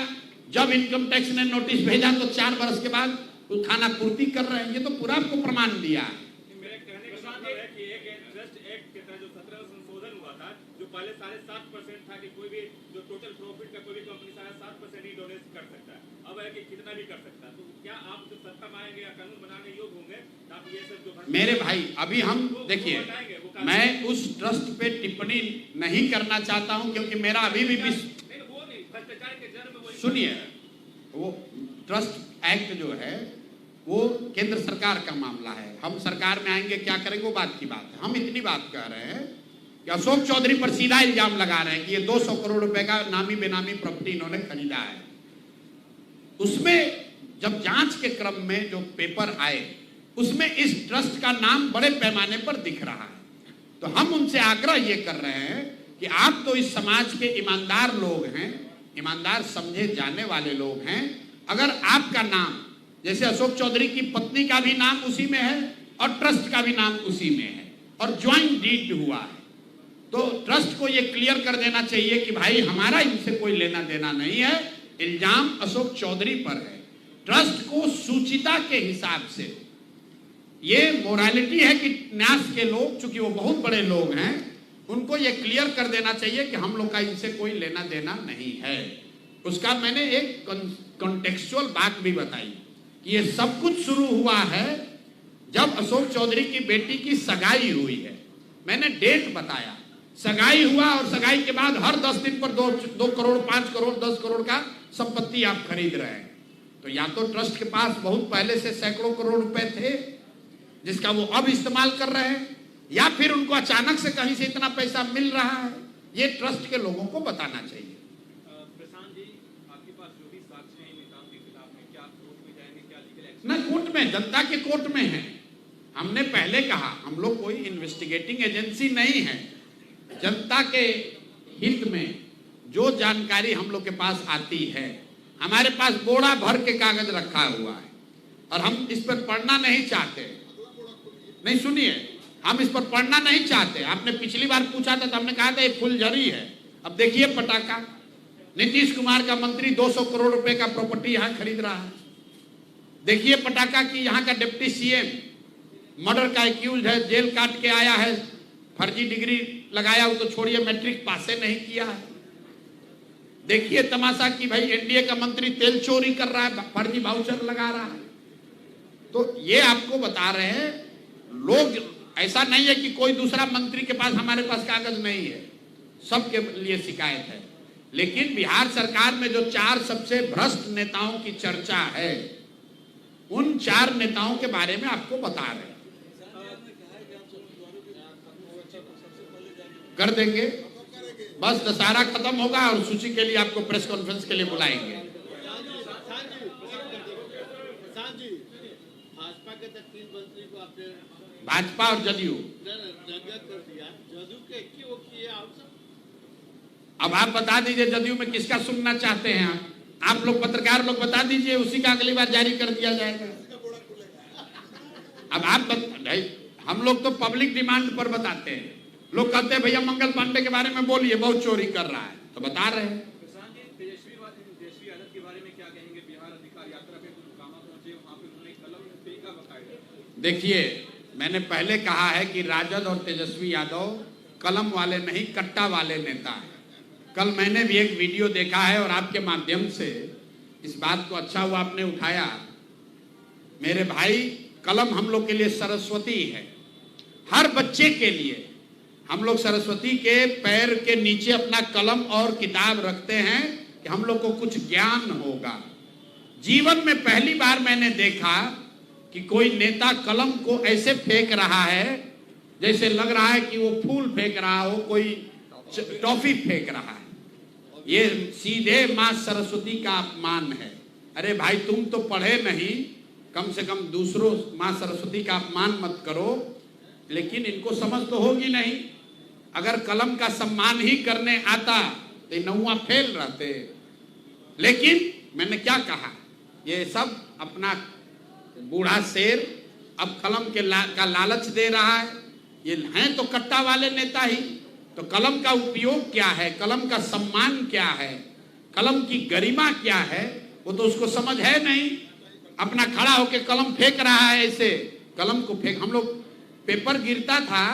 जब इनकम टैक्स ने नोटिस भेजा तो 4 वर्ष के बाद वो खाना पूर्ति कर रहे हैं। ये तो पूरा आपको प्रमाण दिया। मेरे कहने का मतलब है कि एक ट्रस्ट एक्ट के तहत जो 17 संशोधन हुआ था, जो पहले 7.5% था कि कोई भी जो टोटल प्रॉफिट का कोई भी कंपनी 7.5% ही डोनेट कर सकता है, अब है कि कितना भी कर सकता है। तो क्या आप जब सत्ता में आएंगे या कानून बनाने योग्य होंगे तो आप ये सब जो मेरे भाई अभी हम देखिए, मैं उस ट्रस्ट पे टिप्पणी नहीं करना चाहता हूं क्योंकि मेरा अभी भी भ्रष्टाचार के जन्म वही। सुनिए, वो ट्रस्ट एक्ट जो है वो केंद्र सरकार का मामला है। हम सरकार में आएंगे क्या करेंगे वो बात की बात है। हम इतनी बात कह रहे हैं कि अशोक चौधरी पर सीधा इल्जाम लगा रहे हैं कि ये 200 करोड़ रुपए का नामी बेनामी प्रॉपर्टी इन्होंने खरीदा है। उसमें जब जांच के क्रम में जो पेपर आए उसमें इस ट्रस्ट का नाम बड़े पैमाने पर दिख रहा है। तो हम उनसे आग्रह ये कर रहे हैं कि आप तो इस समाज के ईमानदार लोग हैं, ईमानदार समझे जाने वाले लोग हैं। अगर आपका नाम, जैसे अशोक चौधरी की पत्नी का भी नाम उसी में है और ट्रस्ट का भी नाम उसी में है और ज्वाइंट डीड हुआ है, तो ट्रस्ट को ये क्लियर कर देना चाहिए कि भाई हमारा इनसे कोई लेना देना नहीं है, इल्जाम अशोक चौधरी पर है। ट्रस्ट को सूचिता के हिसाब से ये मोरालिटी है कि न्यास के लोग, चूंकि वो बहुत बड़े लोग हैं, उनको ये क्लियर कर देना चाहिए कि हम लोग का इनसे कोई लेना देना नहीं है। उसका मैंने एक कॉन्टेक्चुअल बात भी बताई कि ये सब कुछ शुरू हुआ है जब अशोक चौधरी की बेटी की सगाई हुई है। मैंने डेट बताया, सगाई हुआ और सगाई के बाद हर 10 दिन पर 2 करोड़ 5 करोड़ 10 करोड़ का संपत्ति आप खरीद रहे हैं। तो या तो ट्रस्ट के पास बहुत पहले से सैकड़ों करोड़ रुपए थे जिसका वो अब इस्तेमाल कर रहे हैं, या फिर उनको अचानक से कहीं से इतना पैसा मिल रहा है। ये ट्रस्ट के लोगों को बताना चाहिए। प्रशांत जी, आपके पास जो भी साक्ष्य हैं निजाम के खिलाफ में, क्या कोर्ट में जाएंगे, क्या लीगल एक्शन? ना कोर्ट में, जनता के कोर्ट में है। हमने पहले कहा हम लोग कोई इन्वेस्टिगेटिंग एजेंसी नहीं है। जनता के हित में जो जानकारी हम लोग के पास आती है, हमारे पास बोरा भर के कागज रखा हुआ है और हम इस पर पढ़ना नहीं चाहते। नहीं सुनिए, हम इस पर पढ़ना नहीं चाहते। आपने पिछली बार पूछा था तो हमने कहा था ये फुलझड़ी है। अब देखिए पटाखा, नीतीश कुमार का मंत्री 200 करोड़ रुपए का प्रॉपर्टी यहां खरीद रहा है। देखिए पटाखा की यहां का डिप्टी सीएम मर्डर का एक्यूज है, जेल काट के आया है, फर्जी डिग्री लगाया, वो तो छोड़िए मैट्रिक पासे नहीं किया है। देखिए तमाशा कि भाई एनडीए का मंत्री तेल चोरी कर रहा है, फर्जी वाउचर लगा रहा है। तो ये आपको बता रहे हैं लोग, ऐसा नहीं है कि कोई दूसरा मंत्री के पास हमारे पास कागज नहीं है, सबके लिए शिकायत है। लेकिन बिहार सरकार में जो 4 सबसे भ्रष्ट नेताओं की चर्चा है, उन 4 नेताओं के बारे में आपको बता रहे हैं। कर देंगे, बस दशहरा खत्म होगा और सूची के लिए आपको प्रेस कॉन्फ्रेंस के लिए बुलाएंगे। भाजपा के 3 मंत्री को आपने भाजपा और जदयू कर दिया, जदयू के किए अब आप बता दीजिए जदयू में किसका सुनना चाहते हैं आप लोग पत्रकार लोग बता दीजिए, उसी का अगली बार जारी कर दिया जाएगा। अब आप भाई हम लोग तो पब्लिक डिमांड पर बताते हैं। लोग कहते हैं भैया मंगल पांडे के बारे में बोलिए, बहुत चोरी कर रहा है, तो बता रहे हैं। तेजस्वी यादव के बारे में क्या कहेंगे? बिहार अधिकार यात्रा पे कामा पहुंचे, वहां पे उन्होंने कलम फेंका बकायदा। देखिए, मैंने पहले कहा है कि राजद और तेजस्वी यादव कलम वाले नहीं, कट्टा वाले नेता हैं। कल मैंने भी एक वीडियो देखा है और आपके माध्यम से इस बात को अच्छा हुआ आपने उठाया। मेरे भाई, कलम हम लोग के लिए सरस्वती है, हर बच्चे के लिए। हम लोग सरस्वती के पैर के नीचे अपना कलम और किताब रखते हैं कि हम लोग को कुछ ज्ञान होगा। जीवन में पहली बार मैंने देखा कि कोई नेता कलम को ऐसे फेंक रहा है जैसे लग रहा है कि वो फूल फेंक रहा हो, कोई टॉफी फेंक रहा है। ये सीधे मां सरस्वती का अपमान है। अरे भाई, तुम तो पढ़े नहीं, कम से कम दूसरों मां सरस्वती का अपमान मत करो। लेकिन इनको समझ तो होगी नहीं। अगर कलम का सम्मान ही करने आता तो नौवा फेल रहते। लेकिन मैंने क्या कहा, ये सब अपना बूढ़ा शेर अब कलम के का लालच दे रहा है। ये हैं तो कट्टा वाले नेता ही। तो कलम का उपयोग क्या है, कलम का सम्मान क्या है, कलम की गरिमा क्या है, वो तो उसको समझ है नहीं। अपना खड़ा होकर कलम फेंक रहा है ऐसे। कलम को फेंक, हम लोग पेपर गिरता था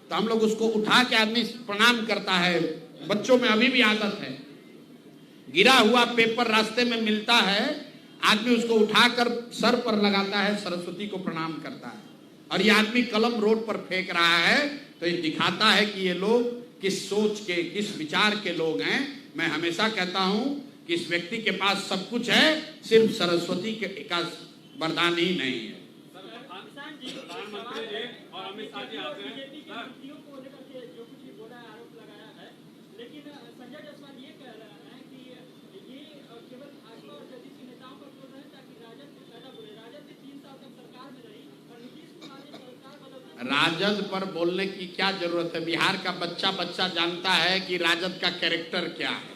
तो हम लोग उसको उठा के आदमी प्रणाम करता है। बच्चों में अभी भी आदत है, गिरा हुआ पेपर रास्ते में मिलता है, आदमी उसको उठाकर सर पर लगाता है, सरस्वती को प्रणाम करता है। और ये आदमी कलम रोड पर फेंक रहा है, तो ये दिखाता है कि ये लोग किस सोच के, किस विचार के लोग हैं। मैं हमेशा कहता हूं कि इस व्यक्ति के पास सब कुछ है, सिर्फ सरस्वती का वरदान ही नहीं है। प्रधानमंत्री जी और अमित शाह जी आते हैं को लेकर के जो कुछ भी बोला है, आरोप लगाया है, लेकिन संजय जायसवाल ये कह रहे हैं कि ये केवल भाजपा और जदयू के नेताओं पर बोल रहे हैं ताकि राजद को फायदा बोले। राजद ने 3 साल तक सरकार में रही और नीतीश कुमार ने सरकार बदलने। राजद पर बोलने की क्या जरूरत है? बिहार का बच्चा बच्चा जानता है कि राजद का कैरेक्टर क्या है,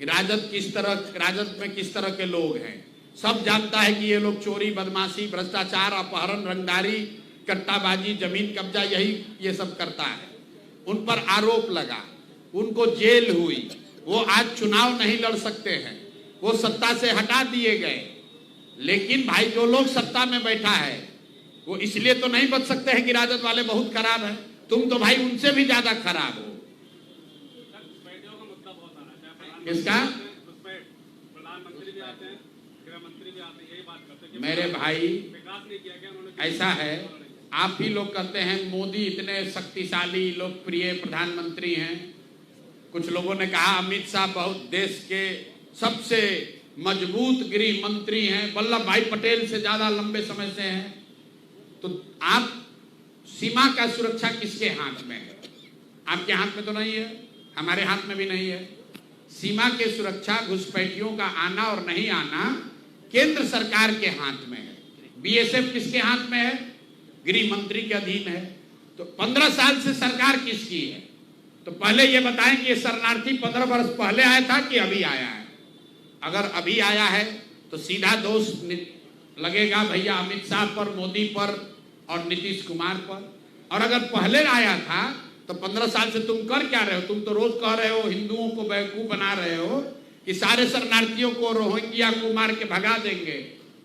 राजद किस तरह, राजद में किस तरह के लोग हैं। सब जानता है कि ये लोग चोरी, बदमाशी, भ्रष्टाचार, अपहरण, रंगदारी, कट्टाबाजी, जमीन कब्जा, यही ये सब करता है। उन पर आरोप लगा, उनको जेल हुई, वो आज चुनाव नहीं लड़ सकते हैं, वो सत्ता से हटा दिए गए। लेकिन भाई, जो लोग सत्ता में बैठा है वो इसलिए तो नहीं बच सकते हैं कि राजद वाले बहुत खराब है। तुम तो भाई उनसे भी ज्यादा खराब हो। किसका? प्रधानमंत्री भी आते हैं, गृह मंत्री भी आते हैं, यही बात करते हैं। मेरे भाई, विकास नहीं किया क्या उन्होंने? ऐसा है, आप ही लोग कहते हैं मोदी इतने शक्तिशाली लोकप्रिय प्रधानमंत्री हैं। कुछ लोगों ने कहा अमित शाह बहुत देश के सबसे मजबूत गृह मंत्री हैं, वल्लभ भाई पटेल से ज्यादा लंबे समय से हैं। तो आप, सीमा का सुरक्षा किसके हाथ में है? आपके हाथ में तो नहीं है, हमारे हाथ में भी नहीं है। सीमा के सुरक्षा, घुसपैठियों का आना और नहीं आना केंद्र सरकार के हाथ में है। बीएसएफ किसके हाथ में है? गृह मंत्री के अधीन है। तो 15 साल से सरकार किसकी है? तो पहले ये बताएं कि ये शरणार्थी 15 वर्ष पहले आया था कि अभी आया है? अगर अभी आया है तो सीधा दोष लगेगा भैया अमित शाह पर, मोदी पर और नीतीश कुमार पर। और अगर पहले आया था तो 15 साल से तुम कर क्या रहे हो? तुम तो रोज कह रहे हो, हिंदुओं को बेवकूफ बना रहे हो कि सारे शरणार्थियों को, रोहिंग्या को मार के भगा देंगे।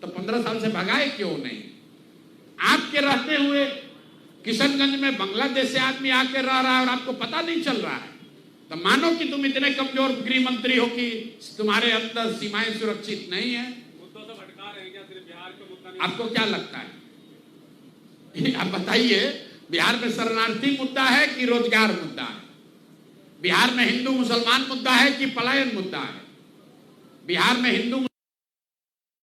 तो 15 साल से भगाए क्यों नहीं? आपके रहते हुए किशनगंज में बांग्लादेश से आदमी आके रह रहा है और आपको पता नहीं चल रहा है। तो मानो कि तुम इतने कमजोर गृह मंत्री हो कि तुम्हारे अंदर सीमाएं सुरक्षित नहीं है। मुद्दों से भटका रहे हैं क्या? सिर्फ बिहार का मुद्दा नहीं? आपको क्या लगता है? आप बताइए, बिहार में शरणार्थी मुद्दा है कि रोजगार मुद्दा है? बिहार में हिंदू मुसलमान मुद्दा है कि पलायन मुद्दा है? बिहार में हिंदू